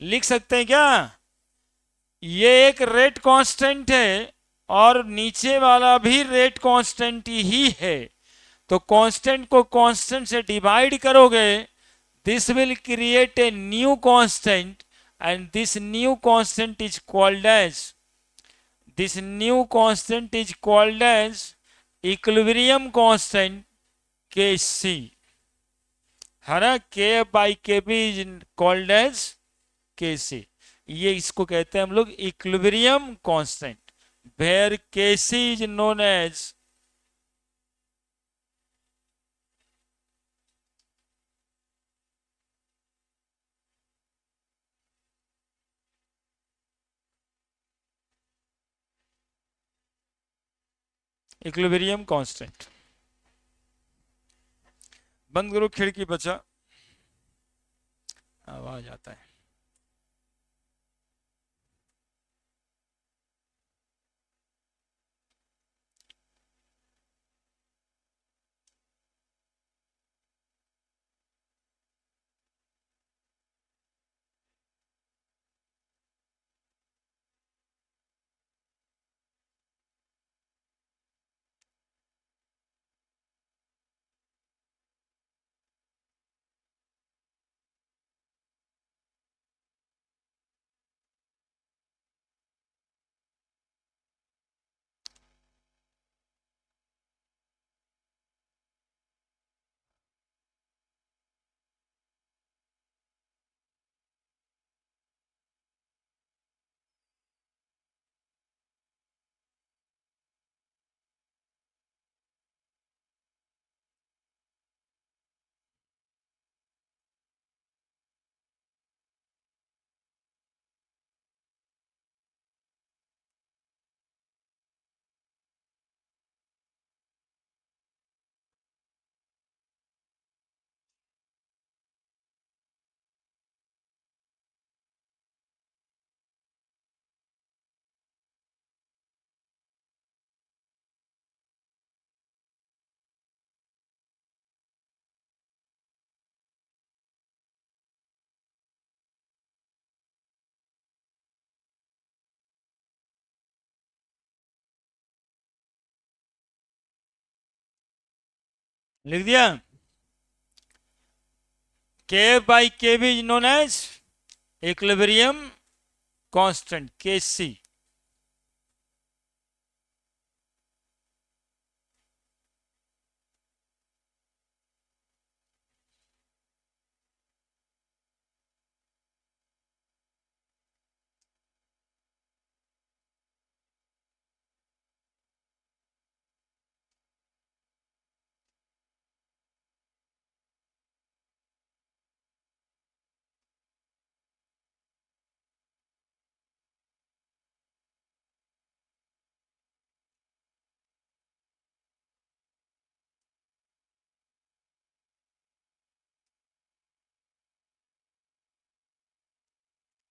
लिख सकते हैं क्या? ये एक रेट कांस्टेंट है और नीचे वाला भी रेट कांस्टेंट ही है, तो कांस्टेंट को कांस्टेंट से डिवाइड करोगे, this will create a new constant and this new constant is called as equilibrium constant Kc, है ना? K by Kb is called as Kc। ये इसको कहते हैं हम लोग equilibrium constant, where Kc is known as equilibrium constant. बंद करो खिड़की, बचा आवाज आता है। लिख दिया? K by K B is known as equilibrium constant K C.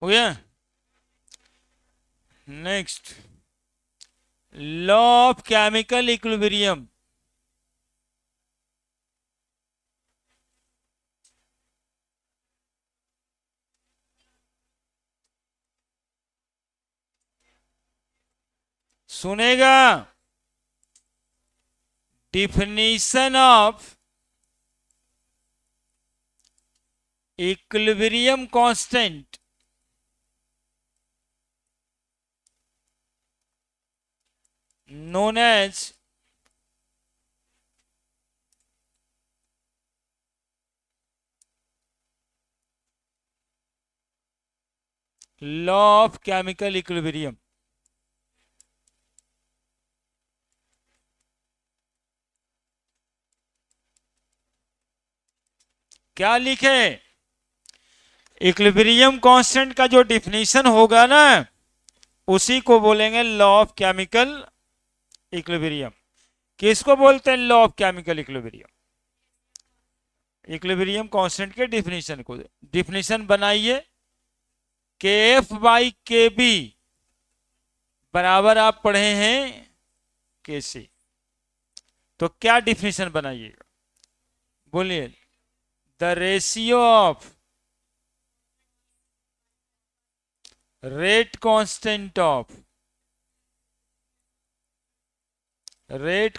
हो गया? Next, law of chemical equilibrium. सुनेगा? Definition of equilibrium constant known as law of chemical equilibrium। क्या लिखे? इक्विलिब्रियम कांस्टेंट का जो डिफिनीशन होगा ना, उसी को बोलेंगे लॉ ऑफ केमिकल इक्विलिब्रियम। किसको बोलते हैं law of chemical equilibrium? Equilibrium constant के डिफिनीशन को। डिफिनीशन बनाइए, के एफ बाई के बी बराबर आप पढ़े हैं के सी। तो क्या डिफिनीशन बनाइएगा? बोलिए। The ratio of rate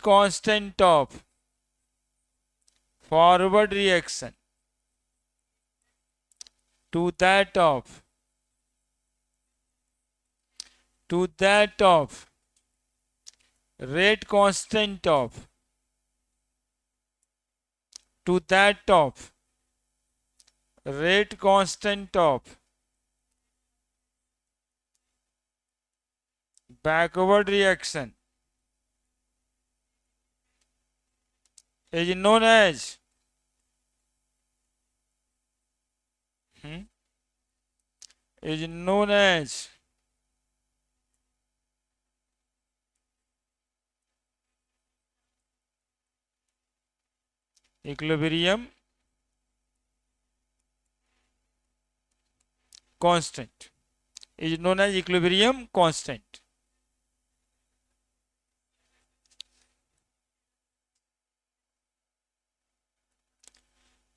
constant of forward reaction to that of rate constant of backward reaction is known as equilibrium constant, is known as equilibrium constant।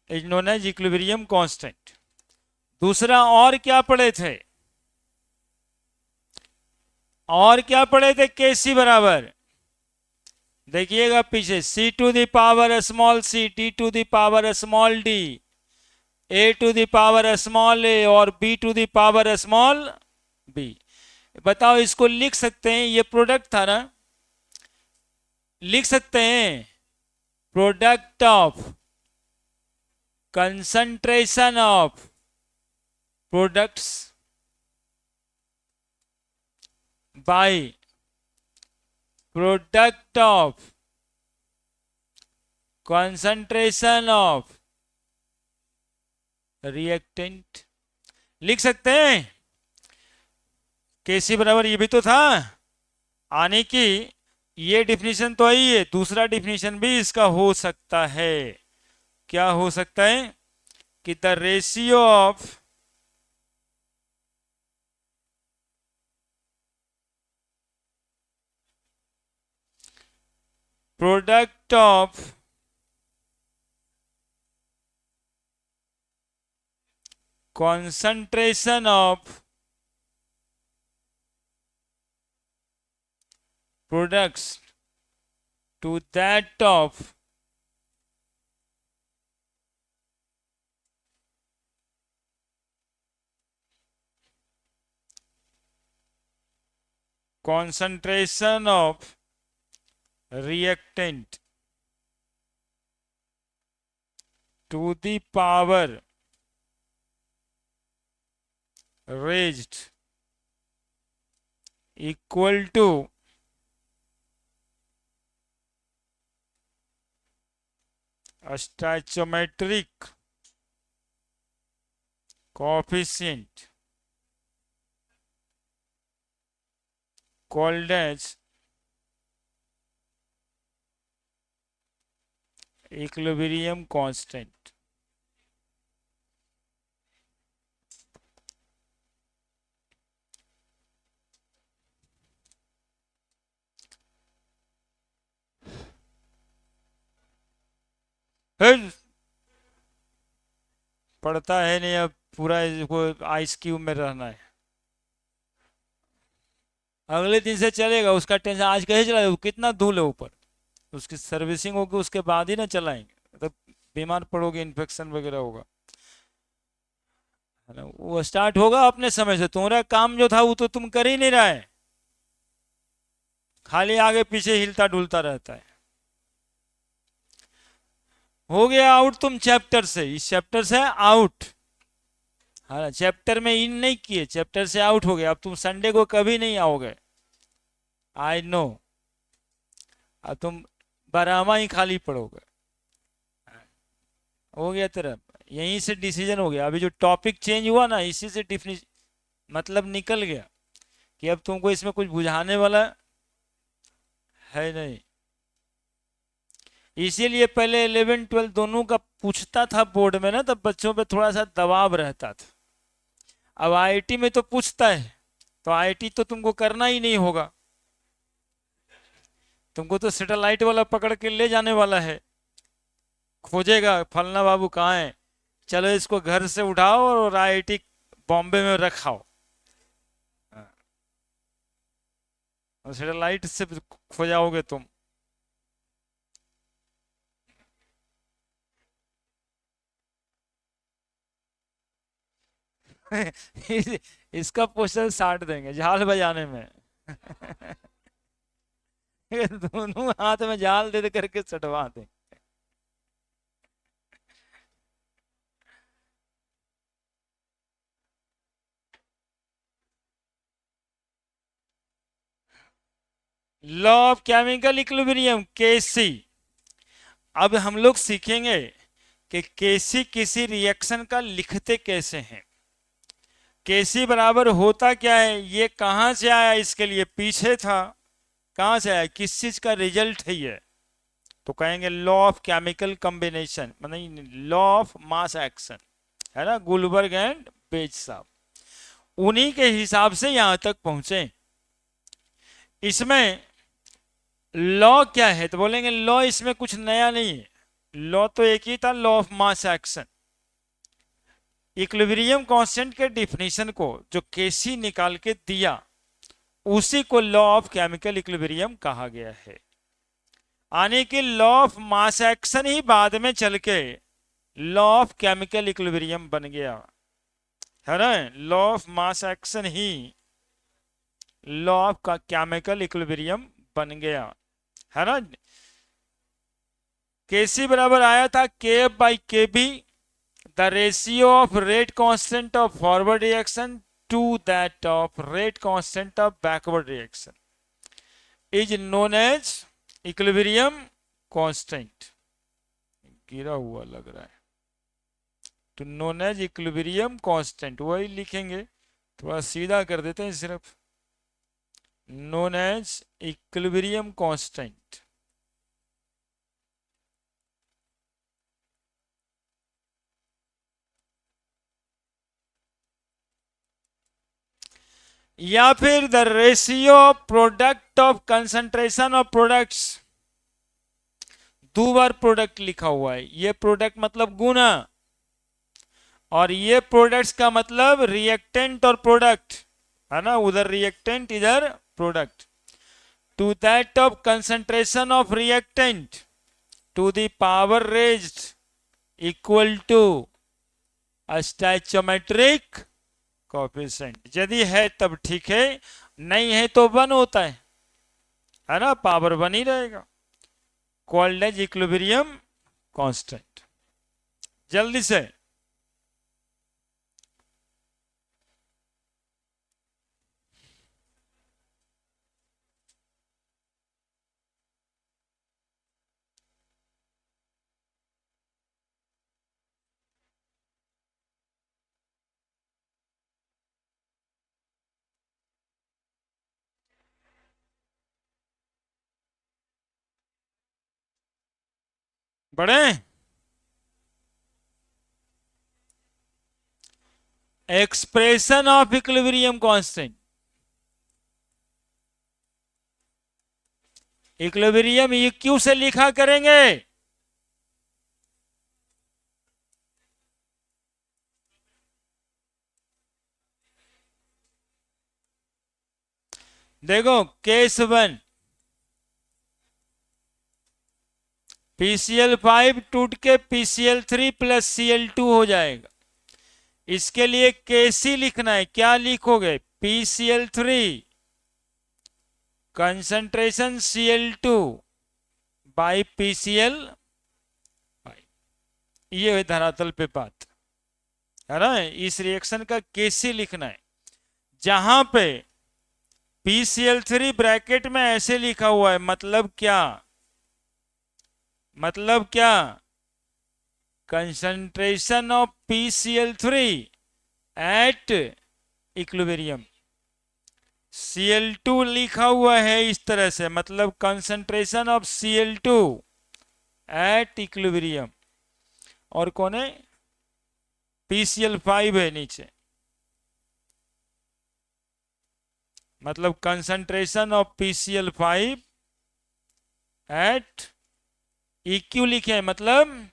Is known as equilibrium constant. दूसरा और क्या पढ़े थे? K C बराबर, देखिएगा पीछे, C to the power small C, D to the power small D, A to the power small A और B to the power small B. बताओ, इसको लिख सकते हैं? ये प्रोडक्ट था ना, लिख सकते हैं product of concentration of products by product of concentration of reactant। लिख सकते हैं केसी बराबर, ये भी तो था आने की। ये डिफिनीशन तो आई है, दूसरा डिफिनीशन भी इसका हो सकता है। क्या हो सकता है? कि the ratio of product of concentration of products to that of concentration of reactant to the power raised equal to stoichiometric coefficient called as equilibrium constant। पढ़ता है नहीं, अब पूरा इसको आइस क्यूब में रहना है। अगले दिन से चलेगा, उसका टेंशन आज कैसे चलाएगा? कितना धूल है ऊपर, उसकी सर्विसिंग होगी, उसके बाद ही ना चलाएंगे, तो बीमार पड़ोगे, इन्फेक्शन वगैरह होगा, है ना। वो स्टार्ट होगा अपने समय से। तुम्हारा काम जो था वो तो तुम कर ही नहीं रहा है। खाली आगे पीछे हिलता डुलता रहता है। हो गया आउट तुम चैप्टर से, इस चैप्टर से आउट। हाँ, चैप्टर में इन नहीं किए, चैप्टर से आउट हो गया। अब तुम संडे को कभी नहीं आओगे, आई नो। अब तुम बरामा ही खाली पढ़ोगे। हो गया तेरा, यहीं से डिसीजन हो गया। अभी जो टॉपिक चेंज हुआ ना, इसी से डिफिनिशन मतलब निकल गया कि अब तुमको इसमें कुछ बुझाने वाला है नहीं। इसीलिए पहले 11 12 दोनों का पूछता था बोर्ड में ना, तब बच्चों पे थोड़ा सा दबाव रहता था। अब आईआईटी में तो पूछता है, तो आईआईटी तो तुमको करना ही नहीं होगा, तुमको तो सैटेलाइट वाला पकड़ के ले जाने वाला है। खोजेगा फलना बाबू कहाँ है, चलो इसको घर से उठाओ और आईआईटी बॉम्बे में रखाओ। और सैटेलाइट से खोजाओगे तुम। इसका पोस्टर साट देंगे झाल बजाने में। दोनों हाथ में झाल दे करके सटवा दें। लॉ ऑफ केमिकल इक्विलिब्रियम केसी। अब हम लोग सीखेंगे कि केसी किसी रिएक्शन का लिखते कैसे हैं। केसी बराबर होता क्या है, ये कहां से आया, इसके लिए पीछे था, कहां से आया, किस चीज का रिजल्ट है ये, तो कहेंगे लॉ ऑफ केमिकल कॉम्बिनेशन, मतलब लॉ ऑफ मास एक्शन, है ना, गुलबर्ग एंड बेज साहब, उन्हीं के हिसाब से यहां तक पहुंचे। इसमें लॉ क्या है, तो बोलेंगे लॉ इसमें कुछ नया नहीं है, लॉ तो एक ही था, law of mass action. Equilibrium constant के डिफिनीशन को जो केसी निकाल के दिया, उसी को लॉ ऑफ केमिकल इक्विलिब्रियम कहा गया है। आने की लॉ ऑफ मास एक्शन ही बाद में चल के लॉ ऑफ केमिकल इक्विलिब्रियम बन गया, है ना। लॉ ऑफ मास एक्शन ही लॉ ऑफ का केमिकल इक्विलिब्रियम बन गया, है ना। केसी बराबर आया था K F by K B, the ratio of rate constant of forward reaction to that of rate constant of backward reaction is known as equilibrium constant. गिरा हुआ लग रहा है, तो नोन एज इक्विलिब्रियम कांस्टेंट वही लिखेंगे, थोड़ा सीधा कर देते हैं सिर्फ, नोन एज इक्विलिब्रियम कांस्टेंट। या फिर the ratio of product of concentration of products, दो बार प्रोडक्ट लिखा हुआ है, ये प्रोडक्ट मतलब गुना, और ये प्रोडक्ट्स का मतलब रिएक्टेंट और प्रोडक्ट, है ना, उधर रिएक्टेंट इधर product, to that of concentration of reactant to the power raised equal to stoichiometric coefficient. यदि है तब ठीक है, नहीं है तो 1 होता है ना, पावर 1 ही रहेगा, कॉल्ड एज इक्विलिब्रियम कांस्टेंट। जल्दी से बढ़े। Expression of equilibrium constant, equilibrium eq से लिखा करेंगे, देखो केस 1 PCl5 टूट के PCl3 प्लस Cl2 हो जाएगा। इसके लिए केसी लिखना है, क्या लिखोगे, PCl3 concentration Cl2 by PCl, ये है धरातल पे बात, है ना। इस रिएक्शन का केसी लिखना है, जहां पे PCl3 ब्रैकेट में ऐसे लिखा हुआ है, मतलब क्या, मतलब क्या, concentration of PCl3 at equilibrium. Cl2 लिखा हुआ है इस तरह से, मतलब concentration of Cl2 at equilibrium, और कौन है, PCl5 है नीचे, मतलब concentration of PCl5 eight EQ लिखे, मतलब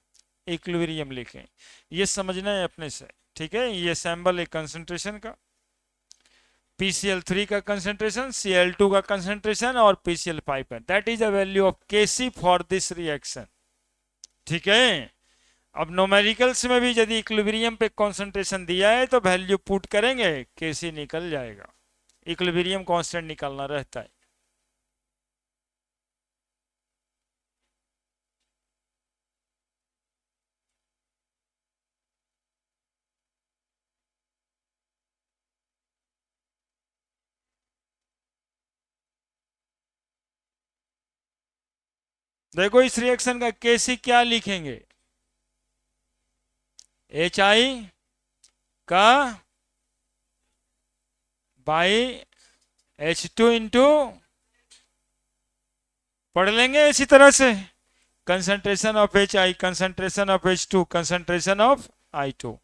इक्विलिब्रियम लिखे। ये समझना है अपने से, ठीक है। ये सैंबल है कंसंट्रेशन का, PCl3 का कंसंट्रेशन, Cl2 का कंसंट्रेशन और PCl5 का, that is the value of Kc for this reaction, ठीक है। अब न्यूमेरिकल्स में भी यदि इक्विलिब्रियम पे कंसंट्रेशन दिया है तो वैल्यू पुट करेंगे, Kc निकल जाएगा, इक्विलिब्रियम कांस्टेंट निकालना रहता है। देखो इस रिएक्शन का Kc क्या लिखेंगे, HI का बाई H2 इंटू, पढ़ लेंगे इसी तरह से, concentration of HI, concentration of H2, concentration of I2।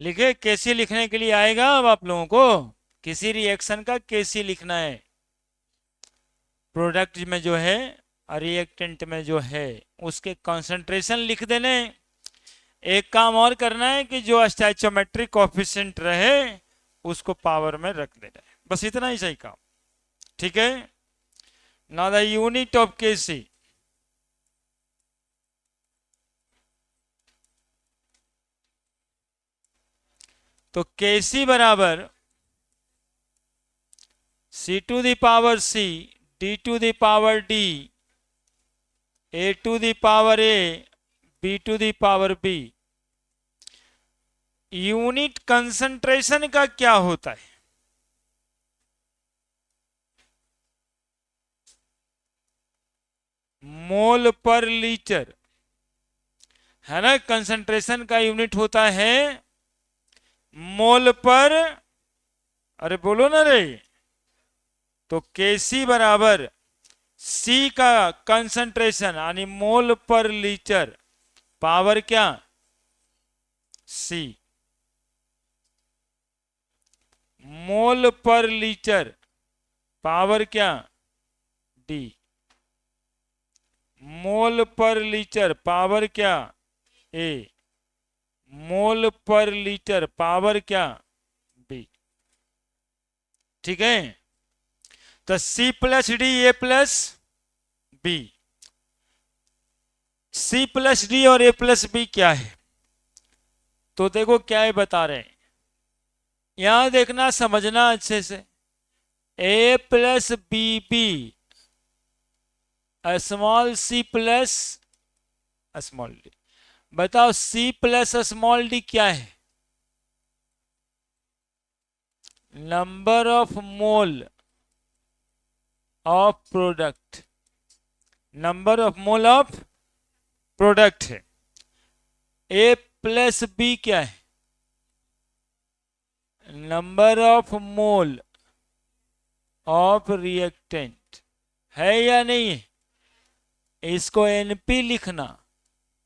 लिखे, Kc लिखने के लिए आएगा अब आप लोगों को, किसी रिएक्शन का Kc लिखना है, प्रोडक्ट में जो है रिएक्टेंट में जो है उसके कंसंट्रेशन लिख देने। एक काम और करना है कि जो स्टैचोमेट्रिक कोएफिशिएंट रहे उसको पावर में रख देना है, बस इतना ही सही काम, ठीक है। Now the unit of Kc, तो Kc बराबर C to the power C, D to the power D, A to the power A, B to the power B। Unit concentration का क्या होता है, मोल पर लीटर, है ना। कंसंट्रेशन का unit होता है मोल पर अरे बोलो ना रे। तो Kc बराबर C का कंसंट्रेशन यानी मोल पर लीटर पावर क्या C, mole per litre power क्या D, mole per litre power क्या A, mole per litre power क्या B। ठीक है। तो C plus D A plus B, C plus D और A प्लस बी क्या है? तो देखो क्या है बता रहे हैं, यहां देखना समझना अच्छे से। A plus B B small C plus small D. बताओ C प्लस स्मॉल डी क्या है? Number of mole of product, number of mole of product है। A प्लस बी क्या है? Number of mole of reactant है या नहीं है? इसको एनपी लिखना,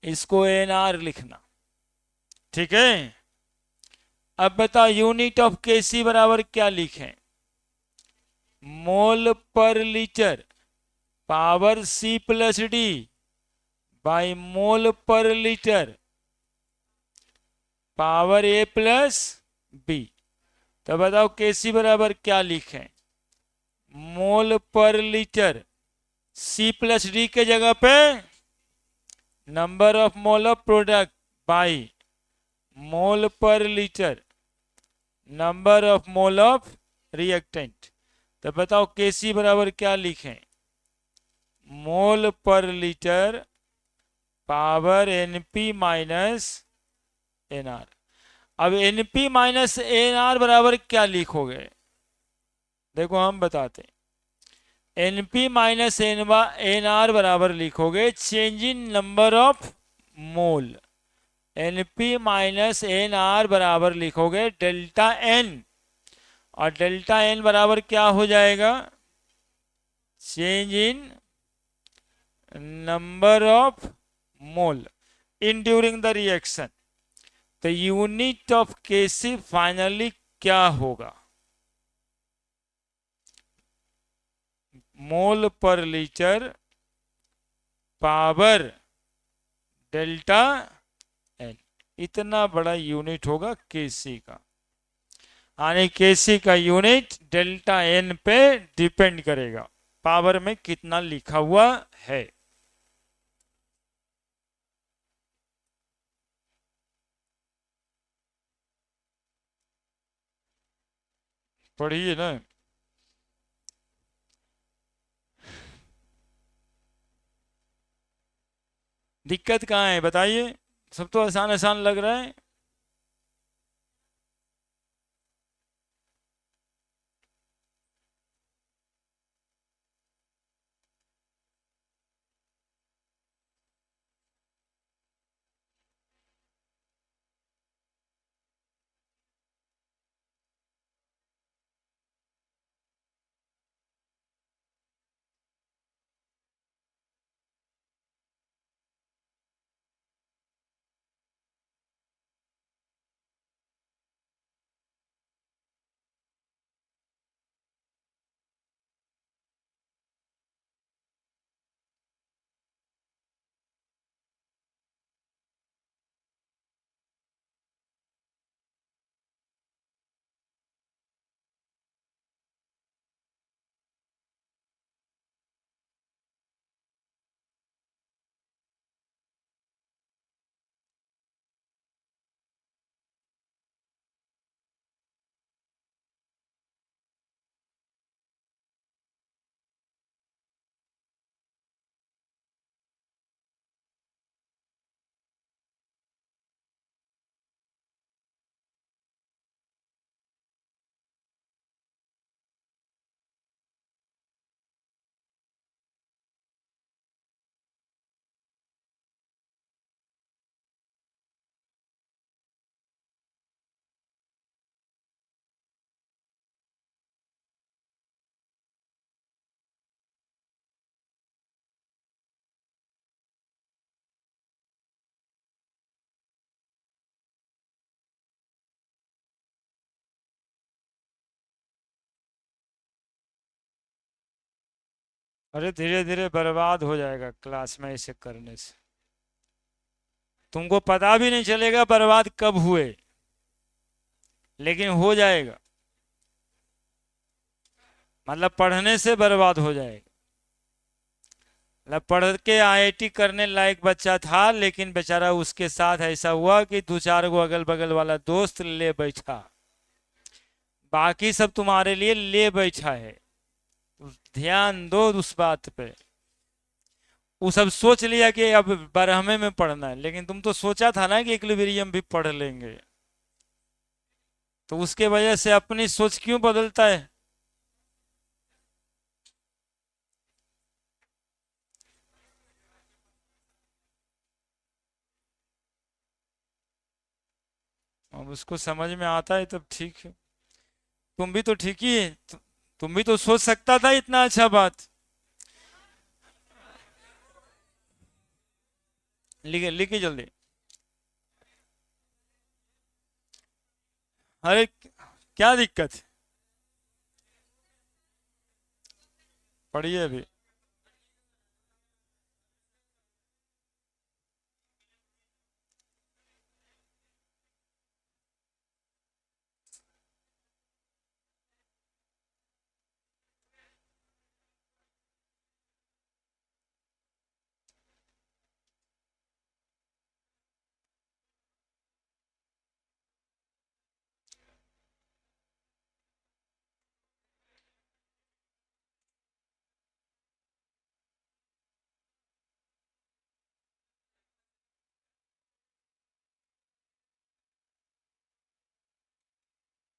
इसको एनआर लिखना। ठीक है। अब बताओ यूनिट ऑफ केसी बराबर क्या लिखें? Mole per litre power C plus D by mole per litre power A plus B. तो बताओ केसी बराबर क्या लिखें? मोल पर लीटर सी प्लस डी के जगह पे number of mole of product by mole per litre number of mole of reactant. तो बताओ केसी बराबर क्या लिखें? Mole per litre power NP minus NR. अब एनपी माइनस एनआर बराबर क्या लिखोगे? देखो हम बताते हैं। एनपी माइनस एनआर बराबर लिखोगे change in number of mole. NP minus NR बराबर लिखोगे डेल्टा एन, और डेल्टा एन बराबर क्या हो जाएगा? Change in number of mole in during the reaction. तो यूनिट ऑफ केसी फाइनली क्या होगा? मोल per litre power delta N, इतना बड़ा यूनिट होगा केसी का। यानी केसी का यूनिट डेल्टा एन पे डिपेंड करेगा, पावर में कितना लिखा हुआ है। पढ़िए ना। दिक्कत कहाँ है बताइए? सब तो आसान आसान लग रहा है। अरे धीरे धीरे बर्बाद हो जाएगा क्लास में ऐसे करने से, तुमको पता भी नहीं चलेगा बर्बाद कब हुए, लेकिन हो जाएगा। मतलब पढ़ने से बर्बाद हो जाएगा। मतलब पढ़ के आईआईटी करने लायक बच्चा था, लेकिन बेचारा उसके साथ ऐसा हुआ कि दो चार गो अगल बगल वाला दोस्त ले बैठा, बाकी सब तुम्हारे लिए ले बैठा है। तो ध्यान दो उस बात पे। वो सब सोच लिया कि अब बारहवें में पढ़ना है, लेकिन तुम तो सोचा था ना कि इक्विलिब्रियम भी पढ़ लेंगे, तो उसके वजह से अपनी सोच क्यों बदलता है? अब उसको समझ में आता है तब ठीक है। तुम भी तो ठीक ही है, तुम भी तो सोच सकता था इतना अच्छा बात। लिखे लिखी जल्दी। अरे क्या दिक्कत है? पढ़िए अभी।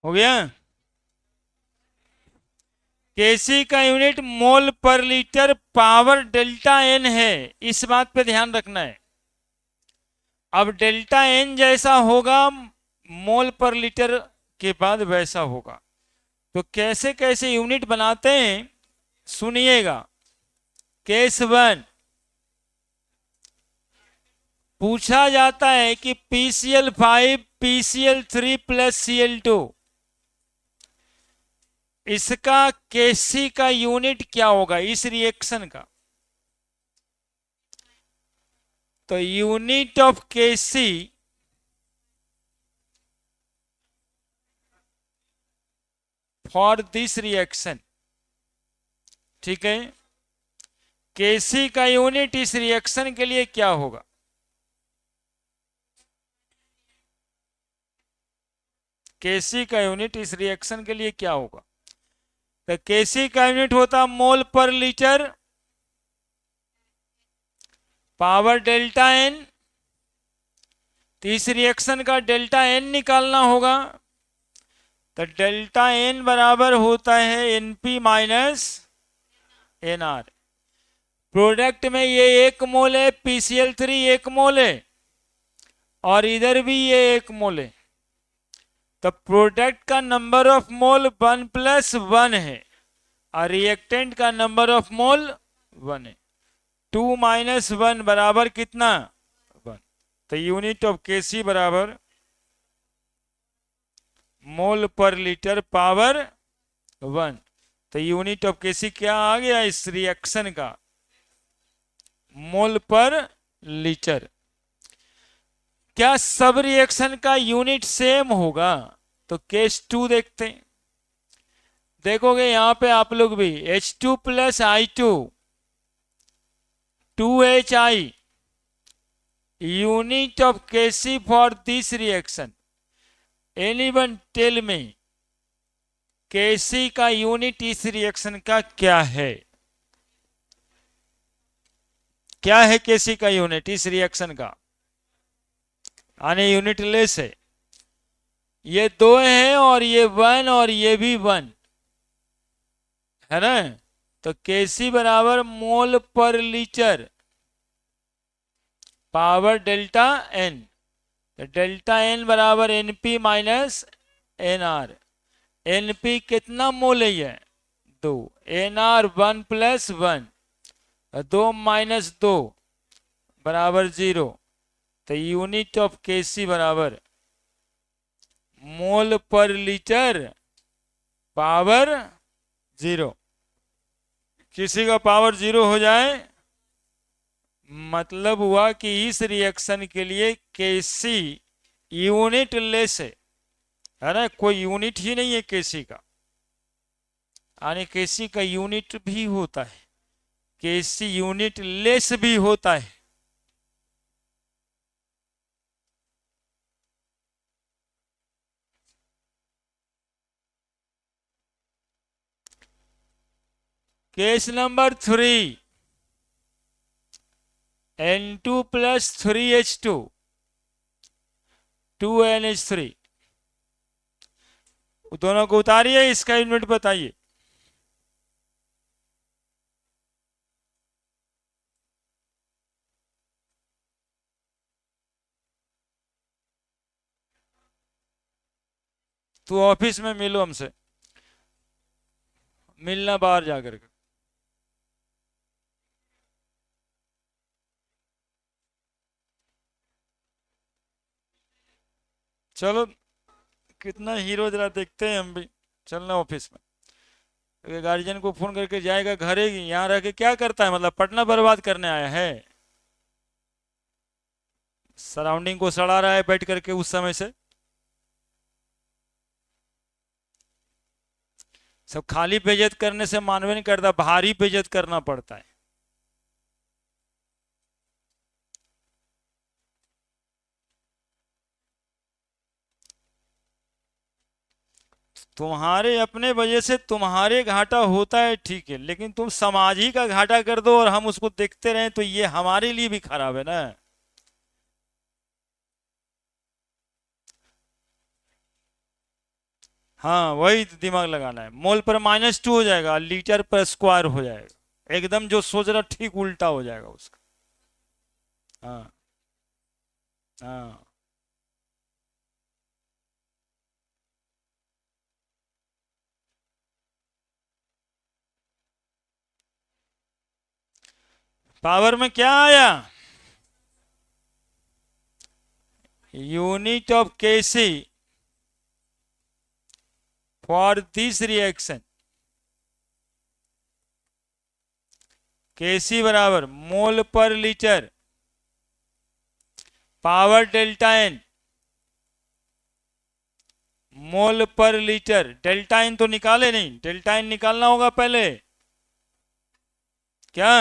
हो गया। केसी का unit mole per litre power delta N है, इस बात पे ध्यान रखना है। अब डेल्टा एन जैसा होगा मोल पर लीटर के बाद वैसा होगा। तो कैसे कैसे यूनिट बनाते हैं सुनिएगा। केस वन, पूछा जाता है कि PCl5 PCl3 प्लस Cl2, इसका केसी का यूनिट क्या होगा इस रिएक्शन का? तो unit of KC for this reaction, ठीक है, केसी का यूनिट इस रिएक्शन के लिए क्या होगा? केसी का यूनिट इस रिएक्शन के लिए क्या होगा? तो केसी का यूनिट होता मोल per litre power delta N. तो इस रिएक्शन का डेल्टा एन निकालना होगा। तो डेल्टा एन बराबर होता है एनपी माइनस एनआर। प्रोडक्ट में ये 1 मोल है, PCl3 1 मोल है, और इधर भी ये 1 मोल है। तो प्रोडक्ट का नंबर ऑफ मोल 1 + 1 है, और रिएक्टेंट का नंबर ऑफ मोल 1 है। 2 - 1 बराबर कितना? 1। तो यूनिट ऑफ केसी बराबर मोल पर लीटर पावर 1। तो यूनिट ऑफ केसी क्या आ गया इस रिएक्शन का? मोल पर लीटर। क्या सब रिएक्शन का यूनिट सेम होगा? तो केस 2 देखते हैं। देखोगे यहां पे आप लोग भी H2 + I2 2HI, unit of KC for this reaction. Anyone tell me K C का यूनिट इस रिएक्शन का क्या है? क्या है केसी का यूनिट इस रिएक्शन का? आने यूनिट लेस है। ये 2 है और ये 1 और ये भी 1 है ना। तो केसी बराबर mole per litre power delta N. तो डेल्टा एन बराबर एनपी माइनस एनआर। एनपी कितना मोल है? 2। एनआर 1 + 1, 2 - 2 बराबर 0। तो यूनिट ऑफ केसी बराबर मोल पर लीटर पावर 0। किसी का पावर 0 हो जाए मतलब हुआ कि इस रिएक्शन के लिए केसी यूनिट लेस है ना, कोई यूनिट ही नहीं है केसी का, यानी केसी का यूनिट भी होता है, केसी यूनिट लेस भी होता है। Case number 3, N2 plus 3H2 2NH3, दोनों को उतारिए, इसका यूनिट बताइए। तो ऑफिस में मिलो हमसे, मिलना बाहर जाकर के। चलो कितना हीरो जरा देखते हैं हम भी, चलना ऑफिस में। गार्जियन को फोन करके जाएगा घर, यहाँ रह के क्या करता है, मतलब पटना बर्बाद करने आया है, सराउंडिंग को सड़ा रहा है बैठ करके उस समय से। सब खाली बेइज्जत करने से मानवे नहीं करता, भारी बेइज्जत करना पड़ता है। तुम्हारे अपने वजह से तुम्हारे घाटा होता है ठीक है, लेकिन तुम समाज ही का घाटा कर दो और हम उसको देखते रहें तो ये हमारे लिए भी खराब है ना। हाँ वही तो दिमाग लगाना है, मोल पर -2 हो जाएगा, लीटर पर स्क्वायर हो जाएगा, एकदम जो सोच रहा ठीक उल्टा हो जाएगा उसका। हाँ हाँ। पावर में क्या आया, unit of KC for this reaction, K C बराबर mole per litre power delta N, mole per litre. Delta N तो निकाले नहीं, डेल्टा एन निकालना होगा पहले, क्या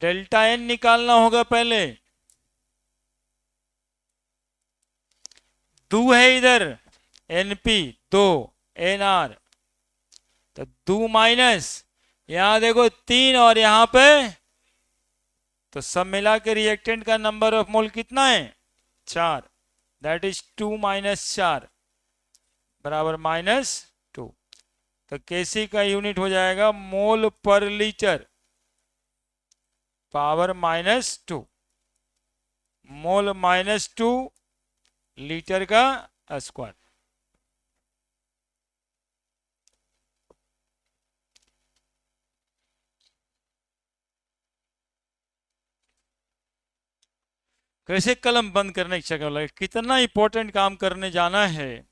डेल्टा एन निकालना होगा पहले। दो है इधर, एनपी 2, एनआर तो 2 माइनस, यहां देखो 3 और यहां पे, तो सब मिला के रिएक्टेंट का नंबर ऑफ मोल कितना है 4, दैट इज 2 माइनस 4 बराबर -2। तो केसी का यूनिट हो जाएगा मोल पर लीटर पावर -2, मोल -2 लीटर का स्क्वायर। कैसे कलम बंद करने की शक्ल लगे, कितना इंपॉर्टेंट काम करने जाना है,